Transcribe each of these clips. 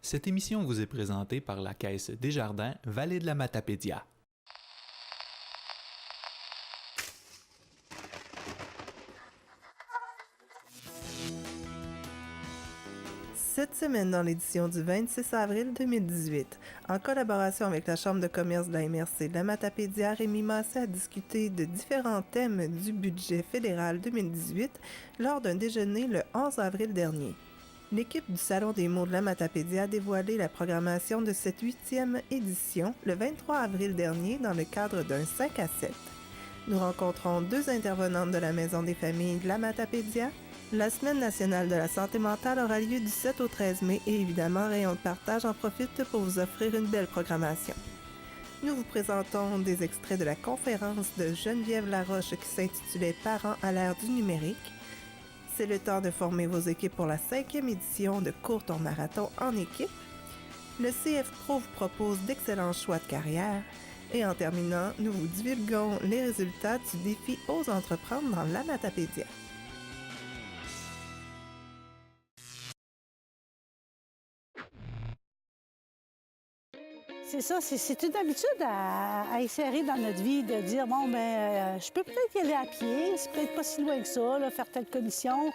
Cette émission vous est présentée par la Caisse Desjardins Vallée de la Matapédia. Cette semaine, dans l'édition du 26 avril 2018, en collaboration avec la Chambre de commerce de la MRC de la Matapédia, Rémi Massé a discuté de différents thèmes du budget fédéral 2018 lors d'un déjeuner le 11 avril dernier. L'équipe du Salon des mots de la Matapédia a dévoilé la programmation de cette 8e édition le 23 avril dernier dans le cadre d'un 5 à 7. Nous rencontrons deux intervenantes de la Maison des familles de la Matapédia. La Semaine nationale de la santé mentale aura lieu du 7 au 13 mai et évidemment, Rayon de partage en profite pour vous offrir une belle programmation. Nous vous présentons des extraits de la conférence de Geneviève Laroche qui s'intitulait « Parents à l'ère du numérique ». C'est le temps de former vos équipes pour la 5e édition de Cours ton marathon en équipe. Le CF Pro vous propose d'excellents choix de carrière. Et en terminant, nous vous divulguons les résultats du défi Ose entreprendre dans la Matapédia. C'est ça, c'est une habitude à insérer dans notre vie de dire, bon, je peux peut-être y aller à pied, c'est peut-être pas si loin que ça, là, faire telle commission.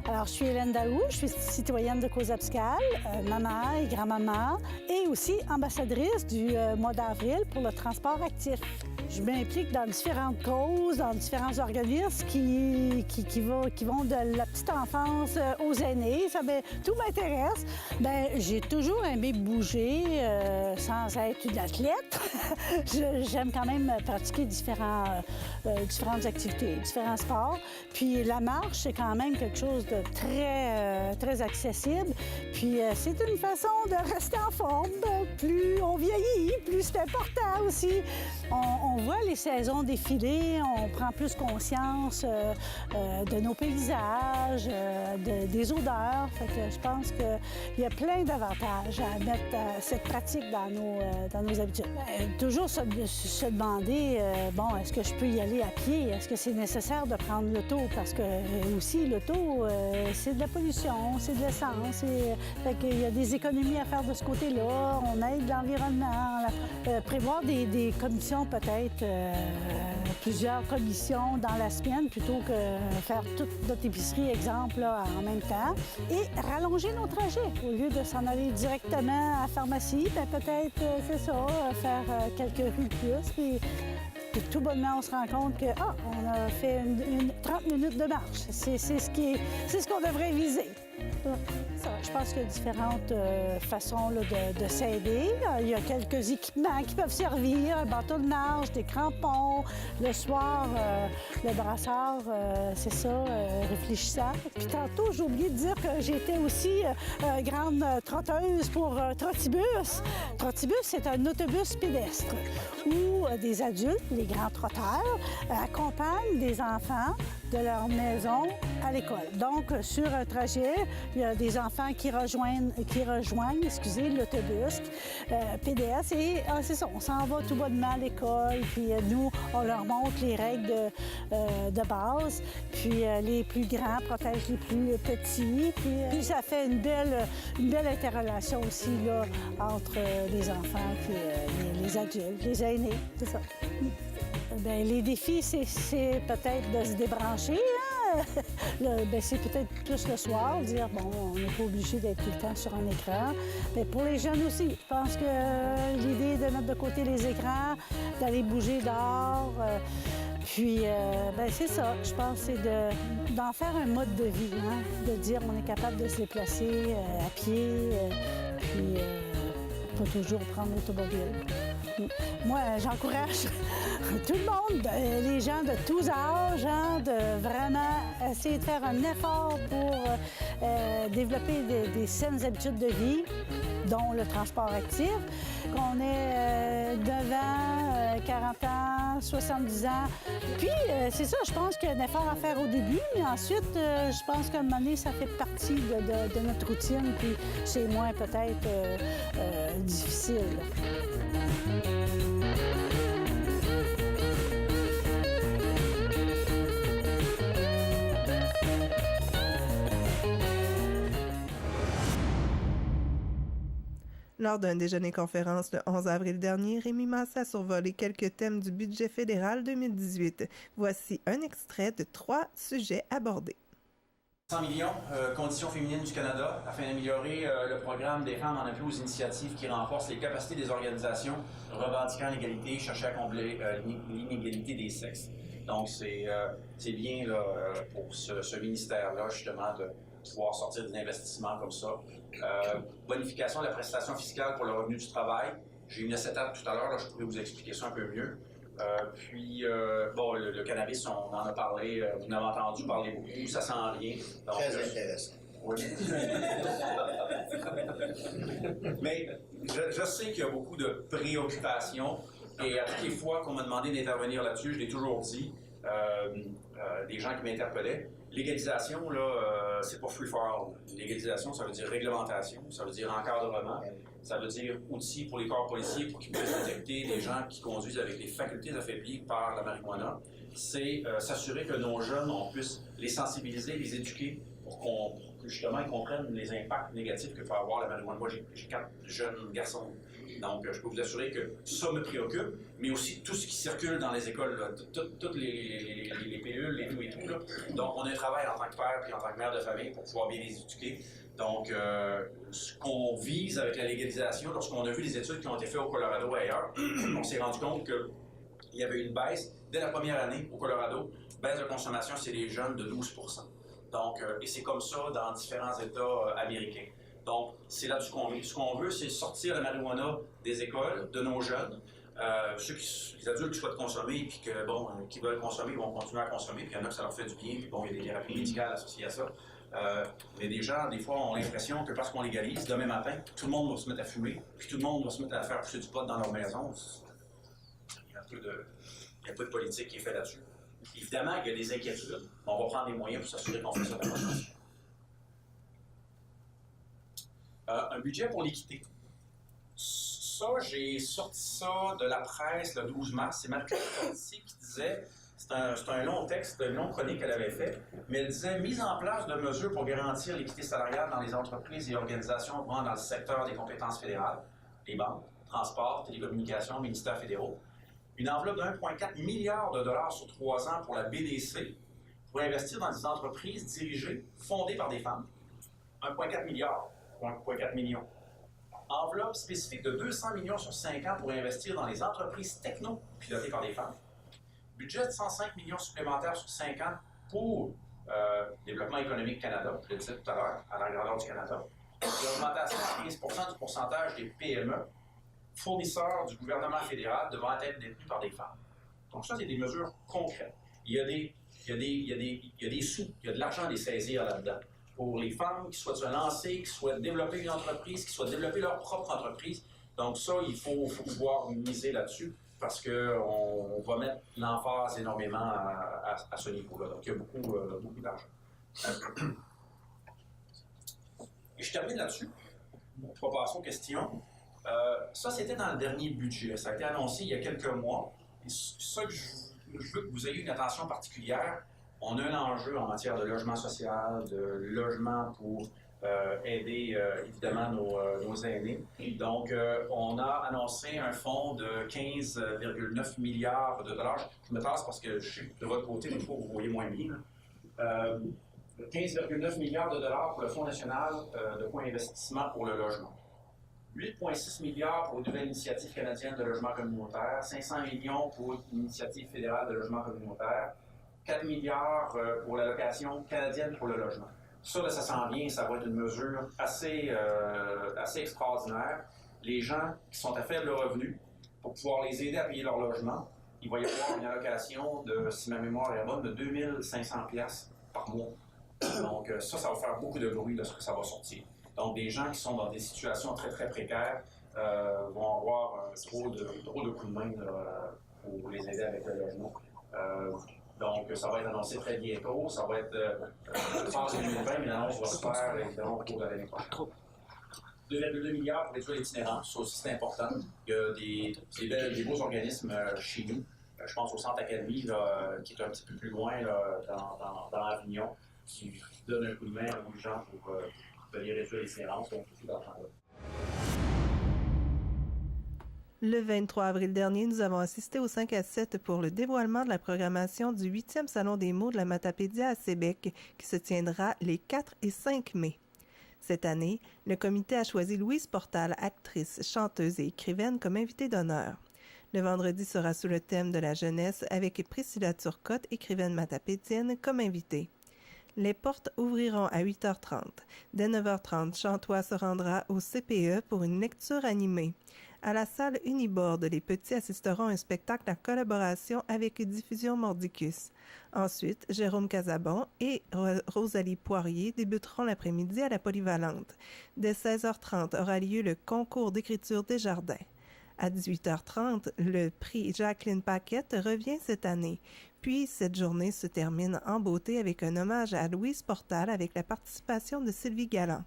Alors, je suis Hélène Daou, je suis citoyenne de Cozapscal, maman et grand-maman, et aussi ambassadrice du mois d'avril pour le transport actif. Je m'implique dans différentes causes, dans différents organismes qui vont de la petite enfance aux aînés. Tout m'intéresse. J'ai toujours aimé bouger sans être une athlète. J'aime quand même pratiquer différentes activités, différents sports. Puis la marche, c'est quand même quelque chose de très accessible. Puis c'est une façon de rester en forme. Plus on vieillit, plus c'est important aussi. On voit les saisons défiler, on prend plus conscience de nos paysages, des odeurs. Fait que je pense qu'il y a plein d'avantages à mettre cette pratique dans nos habitudes. Toujours se demander, est-ce que je peux y aller à pied? Est-ce que c'est nécessaire de prendre l'auto? Parce que aussi, l'auto, c'est de la pollution, c'est de l'essence. Fait qu'il y a des économies à faire de ce côté-là. On aide l'environnement. Prévoir des commissions peut-être, plusieurs commissions dans la semaine plutôt que faire toute notre épicerie, exemple, là, en même temps. Et rallonger nos trajets. Au lieu de s'en aller directement à la pharmacie, peut-être, c'est ça, faire quelques rues de plus. Puis tout bonnement, on se rend compte on a fait une 30 minutes de marche. C'est ce qu'on devrait viser. Je pense qu'il y a différentes façons là, de s'aider. Il y a quelques équipements qui peuvent servir, un bâton de marche, des crampons. Le soir, le brassard, c'est ça, réfléchissant. Puis tantôt, j'ai oublié de dire que j'étais aussi grande trotteuse pour Trottibus. Trottibus, c'est un autobus pédestre où des adultes, les grands trotteurs, accompagnent des enfants de leur maison à l'école. Donc, sur un trajet, il y a des enfants qui rejoignent l'autobus PDS et c'est ça, on s'en va tout bonnement à l'école, puis nous, on leur montre les règles de base, puis les plus grands protègent les plus petits, puis ça fait une belle interrelation aussi là, entre les enfants et les adultes, les aînés, c'est ça. Les défis, c'est peut-être de se débrancher. Hein? C'est peut-être plus le soir, dire, on n'est pas obligé d'être tout le temps sur un écran. Mais pour les jeunes aussi, je pense que l'idée de mettre de côté les écrans, d'aller bouger dehors, c'est ça. Je pense que c'est d'en faire un mode de vie, hein? De dire on est capable de se déplacer à pied, puis pas toujours prendre l'automobile. Moi, j'encourage tout le monde, les gens de tous âges, de vraiment essayer de faire un effort pour développer des saines habitudes de vie, dont le transport actif. Qu'on ait devant 40 ans, 70 ans. Puis, c'est ça, je pense qu'il y a un effort à faire au début, mais ensuite, je pense qu'à un moment donné, ça fait partie de notre routine, puis c'est moins peut-être difficile. Lors d'un déjeuner-conférence le 11 avril dernier, Rémi Massé a survolé quelques thèmes du budget fédéral 2018. Voici un extrait de 3 sujets abordés. 100 millions, conditions féminines du Canada, afin d'améliorer le programme des femmes en appui aux initiatives qui renforcent les capacités des organisations revendiquant l'égalité, chercher à combler l'inégalité des sexes. Donc, c'est bien là, pour ce ministère-là, justement, de pouvoir sortir des investissements comme ça. Bonification de la prestation fiscale pour le revenu du travail. J'ai une étape tout à l'heure, là, je pourrais vous expliquer ça un peu mieux. Bon, le cannabis, on en a parlé, vous en avez entendu parler beaucoup, ça s'en vient. Donc, très intéressant. Oui. Mais je sais qu'il y a beaucoup de préoccupations et à toutes les fois qu'on m'a demandé d'intervenir là-dessus, je l'ai toujours dit, des gens qui m'interpellaient. Légalisation, là, c'est pas free for all. Légalisation, ça veut dire réglementation, ça veut dire encadrement, ça veut dire outils pour les corps policiers pour qu'ils puissent détecter les gens qui conduisent avec des facultés affaiblies par la marijuana. C'est s'assurer que nos jeunes, on puisse les sensibiliser, les éduquer pour que justement ils comprennent les impacts négatifs que peut avoir la marijuana. Moi, j'ai 4 jeunes garçons. Donc, je peux vous assurer que ça me préoccupe, mais aussi tout ce qui circule dans les écoles, là, toutes les pilules, les tout et tout. Là. Donc, on a un travail en tant que père et en tant que mère de famille pour pouvoir bien les éduquer. Donc, ce qu'on vise avec la légalisation, lorsqu'on a vu les études qui ont été faites au Colorado et ailleurs, on s'est rendu compte qu'il y avait une baisse dès la première année au Colorado. Baisse de consommation chez les jeunes de 12%. Donc, et c'est comme ça dans différents États américains. Donc, c'est là-dessus qu'on veut. Ce qu'on veut, c'est sortir la marijuana des écoles, de nos jeunes. Les adultes qui souhaitent consommer, puis qui veulent consommer, ils vont continuer à consommer. Puis il y en a que ça leur fait du bien, puis bon, il y a des thérapies médicales associées à ça. Mais des gens, des fois, ont l'impression que parce qu'on légalise, demain matin, tout le monde va se mettre à fumer, puis tout le monde va se mettre à faire pousser du pot dans leur maison. Il y a un peu de politique qui est fait là-dessus. Évidemment, il y a des inquiétudes. On va prendre les moyens pour s'assurer qu'on fait ça de la bonne façon. Un budget pour l'équité. Ça, j'ai sorti ça de la presse le 12 mars. C'est Marc Fortier qui disait, c'est un long texte, une longue chronique qu'elle avait fait, mais elle disait « Mise en place de mesures pour garantir l'équité salariale dans les entreprises et organisations ouvrant dans le secteur des compétences fédérales, les banques, transports, télécommunications, ministères fédéraux. Une enveloppe de 1,4 milliard de dollars sur 3 ans pour la BDC pour investir dans des entreprises dirigées, fondées par des femmes. 1,4 milliard. 1,4 millions. Enveloppe spécifique de 200 millions sur 5 ans pour investir dans les entreprises techno pilotées par des femmes. Budget de 105 millions supplémentaires sur 5 ans pour Développement économique Canada, je l'ai dit tout à l'heure, à la grandeur du Canada. L'augmentation à 15% du pourcentage des PME, fournisseurs du gouvernement fédéral, devant être détenus par des femmes. Donc ça, c'est des mesures concrètes. Il y a des sous, il y a de l'argent à les saisir là-dedans. Pour les femmes qui souhaitent se lancer, qui souhaitent développer une entreprise, qui souhaitent développer leur propre entreprise. Donc ça, il faut pouvoir miser là-dessus parce qu'on va mettre l'emphase énormément à ce niveau-là. Donc il y a beaucoup d'argent. Et je termine là-dessus. On va passer aux questions. Ça, c'était dans le dernier budget. Ça a été annoncé il y a quelques mois. Et ça que je veux que vous ayez une attention particulière. On a un enjeu en matière de logement social, de logement pour aider évidemment nos aînés. Donc, on a annoncé un fonds de 15,9 milliards de dollars. Je me tasse parce que je suis de votre côté, des fois vous voyez moins bien. 15,9 milliards de dollars pour le Fonds national de co-investissement pour le logement. 8,6 milliards pour une nouvelle initiative canadienne de logement communautaire. 500 millions pour l'initiative fédérale de logement communautaire. 4 milliards pour l'allocation canadienne pour le logement. Ça, là, ça s'en vient, ça va être une mesure assez extraordinaire. Les gens qui sont à faible revenu pour pouvoir les aider à payer leur logement. Il va y avoir une allocation de, si ma mémoire est bonne, de 2500 pièces par mois. Donc ça va faire beaucoup de bruit lorsque ça va sortir. Donc des gens qui sont dans des situations très très précaires vont avoir trop de coups de main pour les aider avec le logement. Donc ça va être annoncé très bientôt. Ça va être fin 2020, mais l'annonce va se faire évidemment au cours de l'année prochaine. 2,2 milliards pour les toiles itinérantes, ça aussi c'est important. Il y a des beaux organismes chez nous. Je pense au Centre Académie, qui est un petit peu plus loin là, dans Avignon, qui donne un coup de main aux gens pour venir réduire les itinérance, donc tout dans le Le 23 avril dernier, nous avons assisté au 5 à 7 pour le dévoilement de la programmation du 8e Salon des mots de la Matapédia à Sébec, qui se tiendra les 4 et 5 mai. Cette année, le comité a choisi Louise Portal, actrice, chanteuse et écrivaine, comme invitée d'honneur. Le vendredi sera sous le thème de la jeunesse avec Priscilla Turcotte, écrivaine matapédienne, comme invitée. Les portes ouvriront à 8h30. Dès 9h30, Chantois se rendra au CPE pour une lecture animée. À la salle Unibord, les petits assisteront à un spectacle en collaboration avec Diffusion Mordicus. Ensuite, Jérôme Casabon et Rosalie Poirier débuteront l'après-midi à la Polyvalente. Dès 16h30 aura lieu le concours d'écriture Desjardins. À 18h30, le prix Jacqueline Paquette revient cette année. Puis, cette journée se termine en beauté avec un hommage à Louise Portal avec la participation de Sylvie Galland.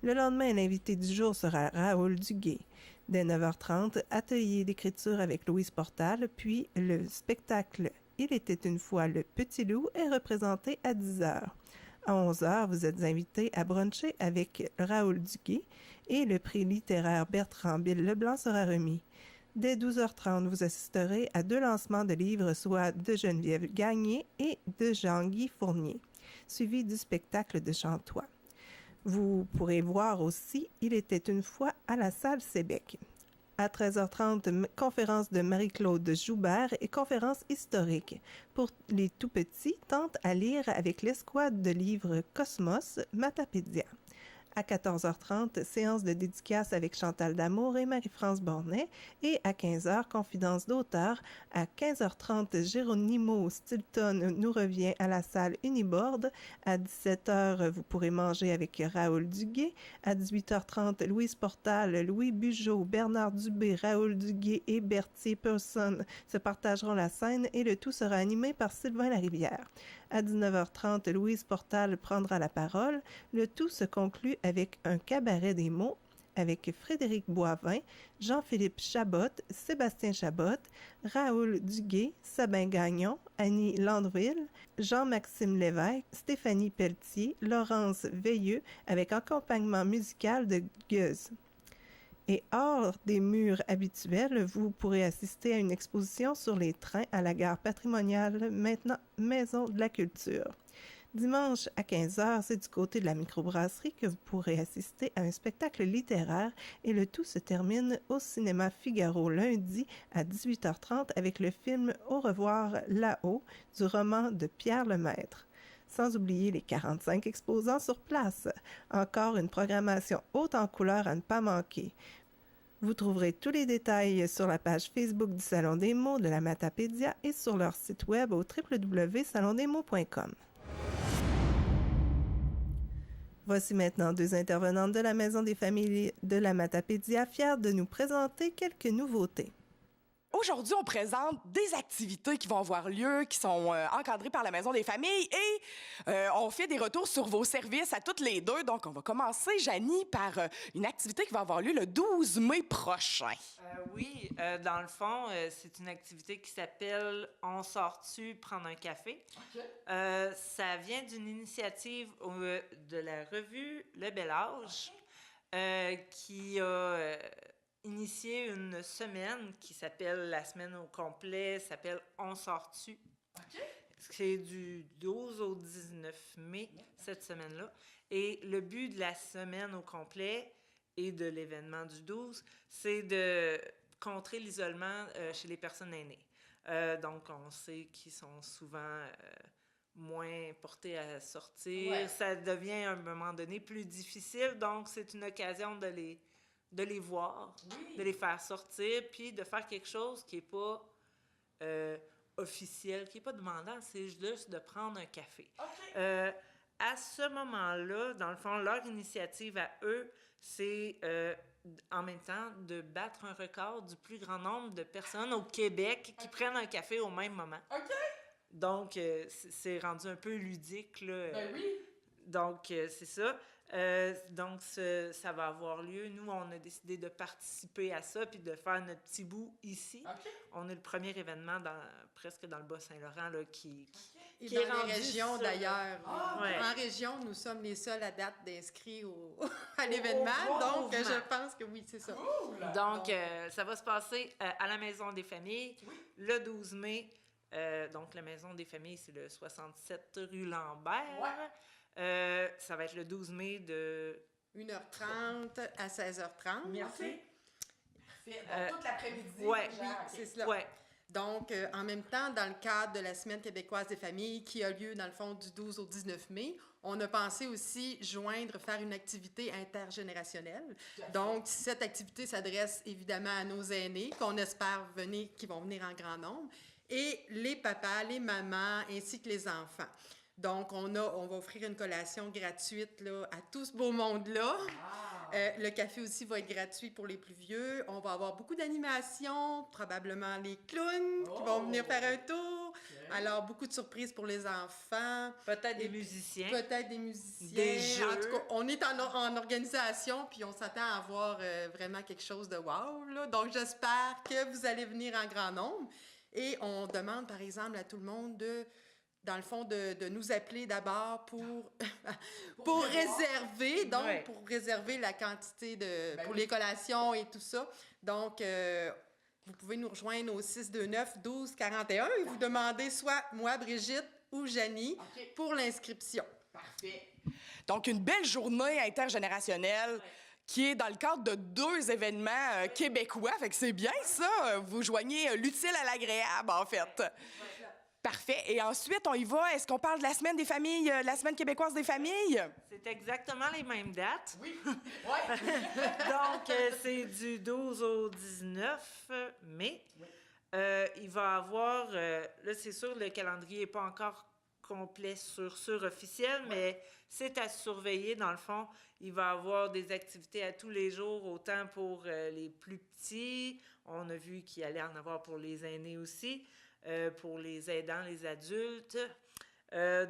Le lendemain, l'invité du jour sera Raoul Duguay. Dès 9h30, atelier d'écriture avec Louise Portal, puis le spectacle « Il était une fois le Petit Loup » est représenté à 10h. À 11h, vous êtes invité à bruncher avec Raoul Duguay et le prix littéraire Bertrand Bill Leblanc sera remis. Dès 12h30, vous assisterez à 2 lancements de livres, soit de Geneviève Gagné et de Jean-Guy Fournier, suivi du spectacle de Chantois. Vous pourrez voir aussi « Il était une fois » à la salle Sébec. À 13h30, conférence de Marie-Claude Joubert et conférence historique. Pour les tout-petits, tente à lire avec l'escouade de livres Cosmos, Matapédia. À 14h30, séance de dédicace avec Chantal Damour et Marie-France Bornet. Et à 15h, confidence d'auteur. À 15h30, Geronimo Stilton nous revient à la salle Unibord. À 17h, vous pourrez manger avec Raoul Duguay. À 18h30, Louise Portal, Louis Bugeaud, Bernard Dubé, Raoul Duguay et Berthier Person se partageront la scène et le tout sera animé par Sylvain Larivière. À 19h30, Louise Portal prendra la parole. Le tout se conclut avec un cabaret des mots avec Frédéric Boivin, Jean-Philippe Chabot, Sébastien Chabot, Raoul Duguay, Sabin Gagnon, Annie Landreville, Jean-Maxime Lévesque, Stéphanie Pelletier, Laurence Veilleux avec accompagnement musical de Gueuse. Et hors des murs habituels, vous pourrez assister à une exposition sur les trains à la gare patrimoniale, maintenant Maison de la Culture. Dimanche à 15h, c'est du côté de la microbrasserie que vous pourrez assister à un spectacle littéraire et le tout se termine au cinéma Figaro lundi à 18h30 avec le film Au revoir là-haut du roman de Pierre Lemaître. Sans oublier les 45 exposants sur place. Encore une programmation haute en couleurs à ne pas manquer. Vous trouverez tous les détails sur la page Facebook du Salon des mots de la Matapédia et sur leur site web au www.salondesmots.com. Voici maintenant 2 intervenantes de la Maison des familles de la Matapédia fières de nous présenter quelques nouveautés. Aujourd'hui, on présente des activités qui vont avoir lieu, qui sont encadrées par la Maison des familles et on fait des retours sur vos services à toutes les deux. Donc, on va commencer, Janie, par une activité qui va avoir lieu le 12 mai prochain. Oui, dans le fond, c'est une activité qui s'appelle « On sort-tu prendre un café? Okay. Ça vient d'une initiative de la revue Le Bel Âge qui a... initié une semaine qui s'appelle la semaine au complet, s'appelle On sort-tu. Okay. C'est du 12 au 19 mai, cette semaine-là. Et le but de la semaine au complet et de l'événement du 12, c'est de contrer l'isolement chez les personnes aînées. Donc, on sait qu'ils sont souvent moins portés à sortir. Ouais. Ça devient à un moment donné plus difficile, donc c'est une occasion de de les voir, de les faire sortir, puis de faire quelque chose qui n'est pas officiel, qui n'est pas demandant, c'est juste de prendre un café. À ce moment-là, dans le fond, leur initiative à eux, c'est en même temps de battre un record du plus grand nombre de personnes au Québec qui prennent un café au même moment. Donc, c'est rendu un peu ludique, là. Donc, c'est ça. Donc, ça va avoir lieu. Nous, on a décidé de participer à ça puis de faire notre petit bout ici. On est le premier événement presque dans le Bas-Saint-Laurent là, qui dans est les rendu régions, ça, d'ailleurs. Ouais. En région, nous sommes les seuls à date d'inscrits à l'événement. Donc, mouvement. je pense que oui, c'est ça. Donc, ça va se passer à la Maison des Familles le 12 mai. Donc, la Maison des Familles, c'est le 67 rue Lambert. Ça va être le 12 mai de 1h30 à 16h30. Merci. Toute l'après-midi. Ouais. Oui, c'est cela. Ouais. Donc, en même temps, dans le cadre de la Semaine québécoise des familles qui a lieu, dans le fond, du 12 au 19 mai, on a pensé aussi faire une activité intergénérationnelle. Donc, cette activité s'adresse évidemment à nos aînés, qu'on espère qui vont venir en grand nombre, et les papas, les mamans, ainsi que les enfants. Donc, on va offrir une collation gratuite là, à tout ce beau monde-là. Le café aussi va être gratuit pour les plus vieux. On va avoir beaucoup d'animations, probablement les clowns qui vont venir faire un tour. Alors, beaucoup de surprises pour les enfants. Peut-être des musiciens. Peut-être des musiciens. Des jeux. En tout cas, on est en organisation, puis on s'attend à avoir vraiment quelque chose de wow, là. Donc, j'espère que vous allez venir en grand nombre. Et on demande, par exemple, à tout le monde dans le fond, de nous appeler d'abord pour réserver, donc pour réserver la quantité pour les collations et tout ça. Donc, vous pouvez nous rejoindre au 629-1241 et vous demandez soit moi, Brigitte, ou Janie pour l'inscription. Parfait. Donc, une belle journée intergénérationnelle qui est dans le cadre de 2 événements québécois. Fait que c'est bien, ça. Vous joignez l'utile à l'agréable, en fait. Parfait. Et ensuite, on y va. Est-ce qu'on parle de la Semaine des familles, la Semaine québécoise des familles? C'est exactement les mêmes dates. Oui. Donc, c'est du 12 au 19 mai. Il va y avoir... là, c'est sûr, le calendrier n'est pas encore complet sur officiel, mais c'est à surveiller. Dans le fond, il va y avoir des activités à tous les jours, autant pour les plus petits. On a vu qu'il allait en avoir pour les aînés aussi. Pour les aidants, les adultes.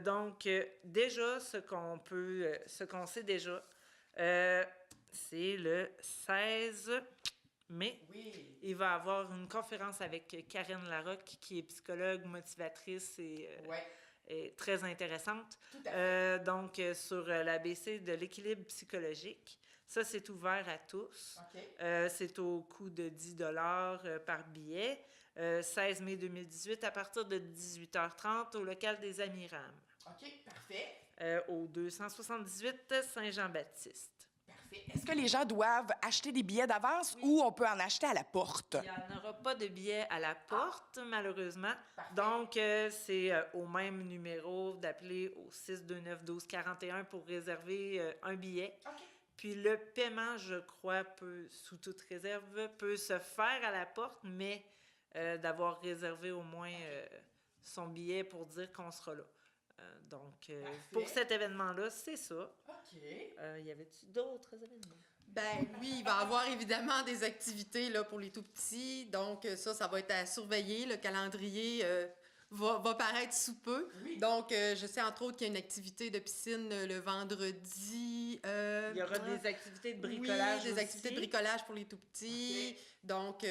Donc, déjà, ce qu'on sait déjà, c'est le 16 mai. Oui. Il va y avoir une conférence avec Karine Larocque, qui est psychologue, motivatrice et très intéressante. Tout à fait. Donc, sur l'ABC de l'équilibre psychologique. Ça, c'est ouvert à tous. C'est au coût de 10 $ par billet. 16 mai 2018, à partir de 18h30, au local des Amirames. OK, parfait. Au 278 Saint-Jean-Baptiste. Parfait. Est-ce que les gens doivent acheter des billets d'avance ou on peut en acheter à la porte? Il n'y en aura pas de billets à la porte, malheureusement. Parfait. Donc, c'est au même numéro d'appeler au 629-1241 pour réserver un billet. OK. Puis le paiement, je crois, sous toute réserve, peut se faire à la porte, mais d'avoir réservé au moins son billet pour dire qu'on sera là. Donc, pour cet événement-là, c'est ça. OK. Y avait-tu d'autres événements? Ben oui, il va y avoir évidemment des activités là, pour les tout-petits. Donc, ça va être à surveiller. Le calendrier va paraître sous peu. Oui. Donc, je sais entre autres qu'il y a une activité de piscine le vendredi. Il y aura des activités de bricolage des aussi. activités de bricolage pour les tout-petits. Okay. Donc,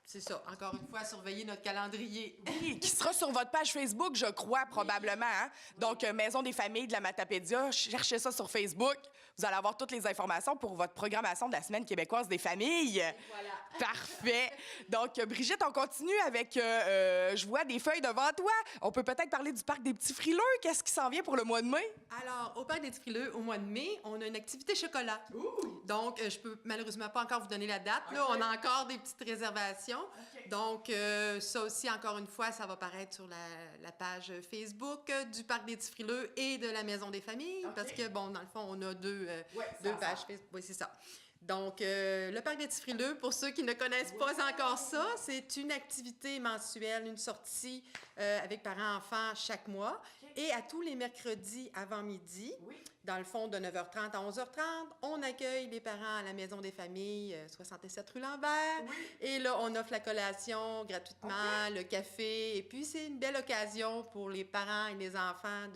c'est ça. Encore une fois, surveiller notre calendrier. Oui, qui sera sur votre page Facebook, je crois, probablement. Hein? Donc, Maison des familles de la Matapédia, cherchez ça sur Facebook. Vous allez avoir toutes les informations pour votre programmation de la Semaine québécoise des familles. Et voilà. Parfait. Donc, Brigitte, on continue avec, je vois des feuilles devant toi. On peut peut-être parler du Parc des Petits Frileux. Qu'est-ce qui s'en vient pour le mois de mai? Alors, au Parc des Petits Frileux, au mois de mai, on a une activité chocolat. Ouh. Donc, je peux malheureusement pas encore vous donner la date. Okay. Là, on a encore des petites réservations. Okay. Donc, ça aussi, encore une fois, ça va paraître sur la page Facebook du Parc des Petits Frileux et de la Maison des familles. Okay. Parce que, bon, dans le fond, on a deux pages Facebook. Oui, c'est ça. Donc, le Parc des Petits Frileux, pour ceux qui ne connaissent pas encore ça, c'est une activité mensuelle, une sortie avec parents-enfants chaque mois. Et à tous les mercredis avant midi, dans le fond de 9h30 à 11h30, on accueille les parents à la Maison des Familles, 67 rue Lambert. Et là, on offre la collation gratuitement, le café. Et puis, c'est une belle occasion pour les parents et les enfants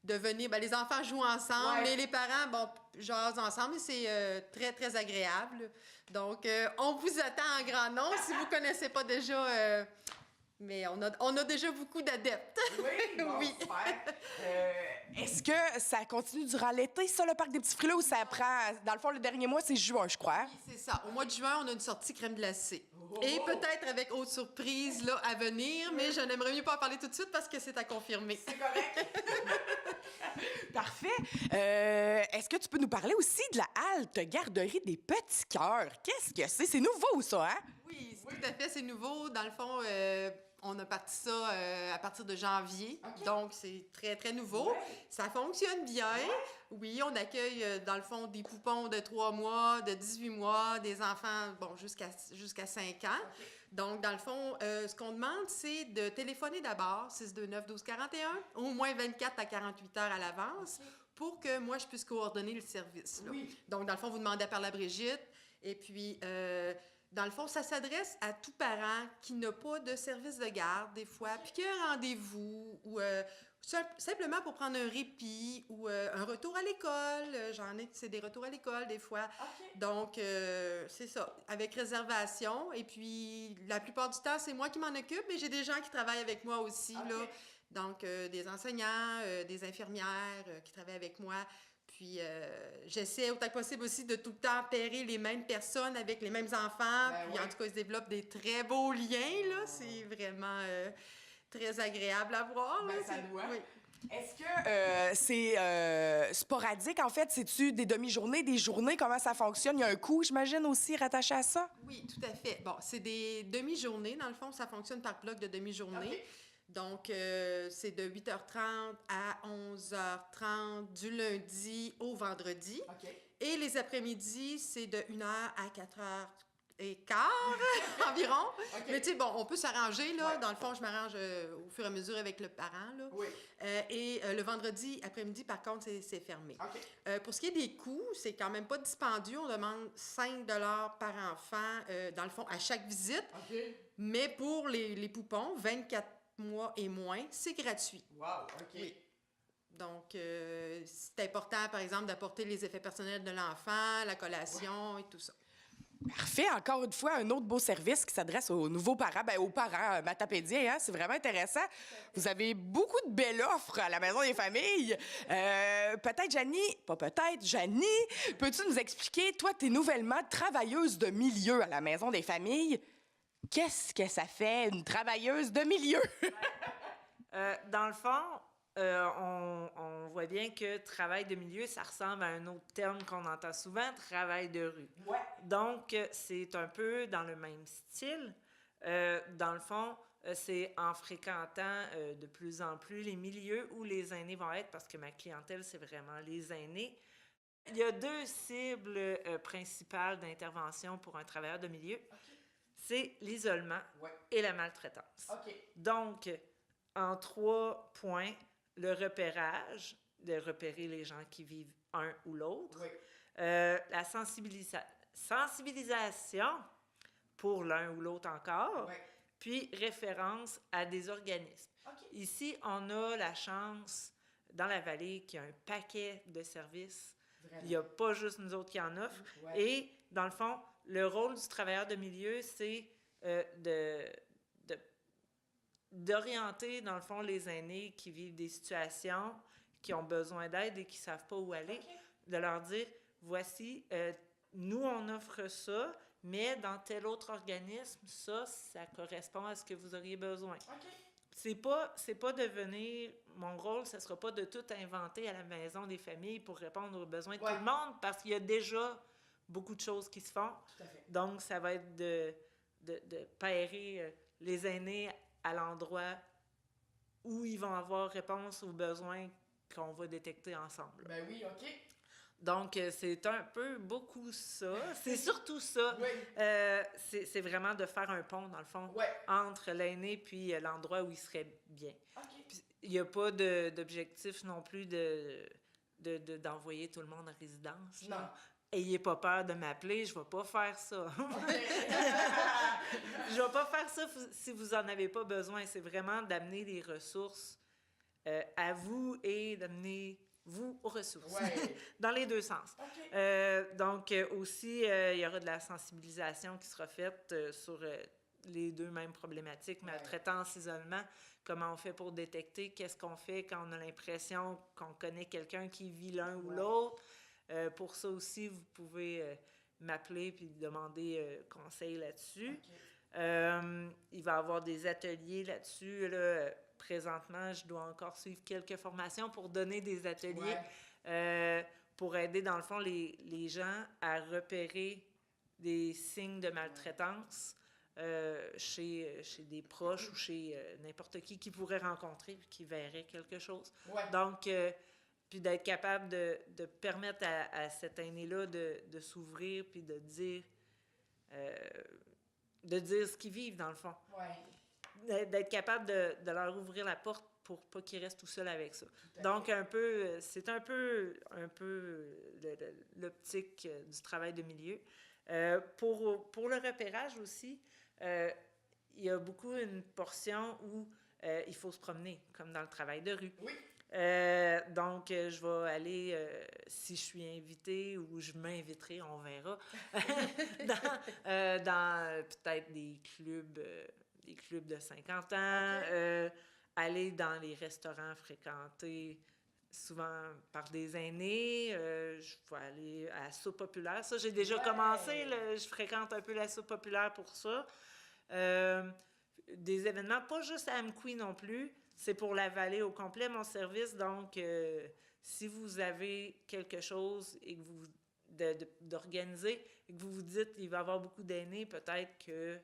de venir. Bien, les enfants jouent ensemble et les parents, bon, jasent ensemble, et c'est très, très agréable. Donc, on vous attend en grand nombre si vous ne connaissez pas déjà... mais on a déjà beaucoup d'adeptes. Oui, bon, oui. super. Est-ce que ça continue durant l'été, ça, le Parc des Petits Frileux, ou ça prend... Dans le fond, le dernier mois, c'est juin, je crois. Oui, c'est ça. Au mois de juin, on a une sortie crème glacée. Et peut-être avec autre surprise là, à venir, mais je n'aimerais mieux pas en parler tout de suite parce que c'est à confirmer. C'est correct. Parfait. Est-ce que tu peux nous parler aussi de la halte garderie des Petits Cœurs? Qu'est-ce que c'est? C'est nouveau, ça, hein? Oui, tout à fait, c'est nouveau. Dans le fond, on a parti ça à partir de janvier. Donc, c'est très, très nouveau. Ça fonctionne bien. Oui, on accueille, dans le fond, des poupons de 3 mois, de 18 mois, des enfants, bon, jusqu'à 5 ans. Donc, dans le fond, ce qu'on demande, c'est de téléphoner d'abord, 629-1241, au moins 24 à 48 heures à l'avance, pour que moi, je puisse coordonner le service. Là. Donc, dans le fond, vous demandez à parler à Brigitte, et puis... dans le fond, ça s'adresse à tout parent qui n'a pas de service de garde, des fois, puis qui a un rendez-vous, ou simplement pour prendre un répit, ou un retour à l'école. J'en ai, c'est des retours à l'école, des fois. Donc, c'est ça, avec réservation. Et puis, la plupart du temps, c'est moi qui m'en occupe, mais j'ai des gens qui travaillent avec moi aussi, là. Donc, des enseignants, des infirmières qui travaillent avec moi. Puis, j'essaie autant que possible aussi de tout le temps pairer les mêmes personnes avec les mêmes enfants. Puis, en tout cas, ils se développent des très beaux liens, là. C'est vraiment très agréable à voir. Là. Ça doit. Oui. Est-ce que c'est sporadique, en fait? C'est-tu des demi-journées, des journées? Comment ça fonctionne? Il y a un coût, j'imagine, aussi rattaché à ça? Oui, tout à fait. Bon, c'est des demi-journées. Dans le fond, ça fonctionne par bloc de demi-journée. Donc, c'est de 8h30 à 11h30 du lundi au vendredi. Et les après-midi, c'est de 1h à 4h15 environ. Mais tu sais, bon, on peut s'arranger, là. Dans le fond, je m'arrange au fur et à mesure avec le parent, là. Et le vendredi après-midi, par contre, c'est fermé. Pour ce qui est des coûts, c'est quand même pas dispendieux. On demande 5 $ par enfant, dans le fond, à chaque visite. Mais pour les poupons, 24 mois et moins, c'est gratuit. Wow, OK. Oui. Donc, c'est important, par exemple, d'apporter les effets personnels de l'enfant, la collation et tout ça. Parfait. Encore une fois, un autre beau service qui s'adresse aux nouveaux parents, aux parents matapédiens. Hein? C'est vraiment intéressant. Vous avez beaucoup de belles offres à la Maison des Familles. Peut-être, Janie, peux-tu nous expliquer, toi, t'es nouvellement travailleuse de milieu à la Maison des Familles. Qu'est-ce que ça fait, une travailleuse de milieu? Dans le fond, on voit bien que travail de milieu, ça ressemble à un autre terme qu'on entend souvent, travail de rue. Donc, c'est un peu dans le même style. Dans le fond, c'est en fréquentant de plus en plus les milieux où les aînés vont être, parce que ma clientèle, c'est vraiment les aînés. Il y a 2 cibles principales d'intervention pour un travailleur de milieu. C'est l'isolement et la maltraitance. Donc, en 3 points, le repérage, de repérer les gens qui vivent un ou l'autre, la sensibilisation pour l'un ou l'autre encore, puis référence à des organismes. Ici, on a la chance, dans la vallée, qu'il y a un paquet de services. Vraiment. Il n'y a pas juste nous autres qui en offrent. Et, dans le fond, le rôle du travailleur de milieu, c'est d'orienter, dans le fond, les aînés qui vivent des situations, qui ont besoin d'aide et qui ne savent pas où aller, de leur dire, voici, nous, on offre ça, mais dans tel autre organisme, ça correspond à ce que vous auriez besoin. C'est pas de venir... Mon rôle, ce ne sera pas de tout inventer à la Maison des Familles pour répondre aux besoins de tout le monde, parce qu'il y a déjà beaucoup de choses qui se font. Donc, ça va être de pairer les aînés à l'endroit où ils vont avoir réponse aux besoins qu'on va détecter ensemble. Ben oui, OK. Donc, c'est un peu beaucoup ça. C'est surtout ça. Oui. C'est vraiment de faire un pont, dans le fond, Ouais. entre l'aîné puis l'endroit où il serait bien. OK. Puis, il n'y a pas d'objectif non plus d'envoyer tout le monde en résidence. Non. Là. Ayez pas peur de m'appeler, je vais pas faire ça. Je vais pas faire ça si vous en avez pas besoin. C'est vraiment d'amener des ressources à vous et d'amener vous aux ressources. Ouais. Dans les deux sens. OK. Donc, aussi, il y aura de la sensibilisation qui sera faite sur les deux mêmes problématiques, maltraitance, isolement. Comment on fait pour détecter? Qu'est-ce qu'on fait quand on a l'impression qu'on connaît quelqu'un qui vit l'un ou l'autre? Pour ça aussi, vous pouvez m'appeler puis demander conseil là-dessus. OK. Il va y avoir des ateliers là-dessus. Là. Présentement, je dois encore suivre quelques formations pour donner des ateliers pour aider, dans le fond, les gens à repérer des signes de maltraitance chez des proches ou chez n'importe qui pourrait rencontrer et qui verrait quelque chose. Ouais. Donc, puis d'être capable de permettre à cet aîné-là de s'ouvrir puis de dire ce qu'ils vivent, dans le fond. Ouais. D'être capable de leur ouvrir la porte pour pas qu'ils restent tout seuls avec ça. à Donc, c'est un peu l'optique du travail de milieu. Pour le repérage aussi, il y a beaucoup une portion où il faut se promener, comme dans le travail de rue. Oui. Donc, je vais aller, si je suis invitée ou je m'inviterai, on verra, dans peut-être des clubs de 50 ans, aller dans les restaurants fréquentés souvent par des aînés. Je vais aller à la soupe populaire. Ça, j'ai déjà commencé. Je fréquente un peu la soupe populaire pour ça. Des événements, pas juste à Amqui non plus. C'est pour la vallée au complet, mon service. Donc, si vous avez quelque chose et que vous d'organiser et que vous vous dites qu'il va y avoir beaucoup d'aînés, peut-être que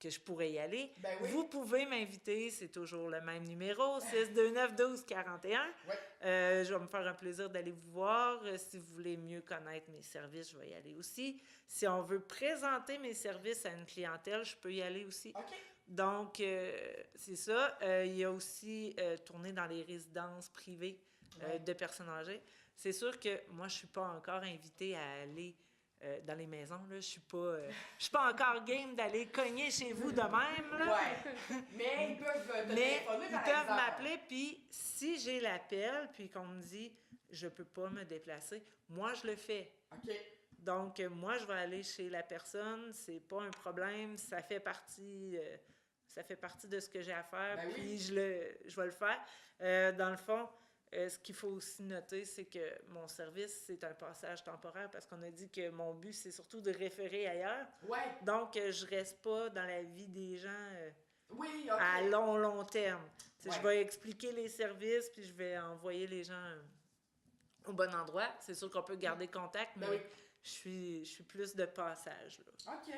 je pourrais y aller. Ben oui. Vous pouvez m'inviter, c'est toujours le même numéro, 629-1241. Ouais. Je vais me faire un plaisir d'aller vous voir. Si vous voulez mieux connaître mes services, je vais y aller aussi. Si on veut présenter mes services à une clientèle, je peux y aller aussi. OK. Donc, c'est ça. Il y a aussi tourner dans les résidences privées de personnes âgées. C'est sûr que moi, je ne suis pas encore invitée à aller dans les maisons. Là. Je suis pas encore game d'aller cogner chez vous de même. Là. Ouais. Mais ils peuvent te Mais téléphoner, ils par peuvent exemple. m'appeler, puis si j'ai l'appel, puis qu'on me dit « je peux pas me déplacer », moi, je le fais. OK. Donc, moi, je vais aller chez la personne, c'est pas un problème, ça fait partie de ce que j'ai à faire, Ben puis oui. je vais le faire. Dans le fond, ce qu'il faut aussi noter, c'est que mon service, c'est un passage temporaire parce qu'on a dit que mon but, c'est surtout de référer ailleurs. Ouais. Donc, je reste pas dans la vie des gens Oui, OK. à long terme. Ouais. Je vais expliquer les services, puis je vais envoyer les gens au bon endroit. C'est sûr qu'on peut garder contact, mais Ben oui. je suis plus de passage. Là. OK.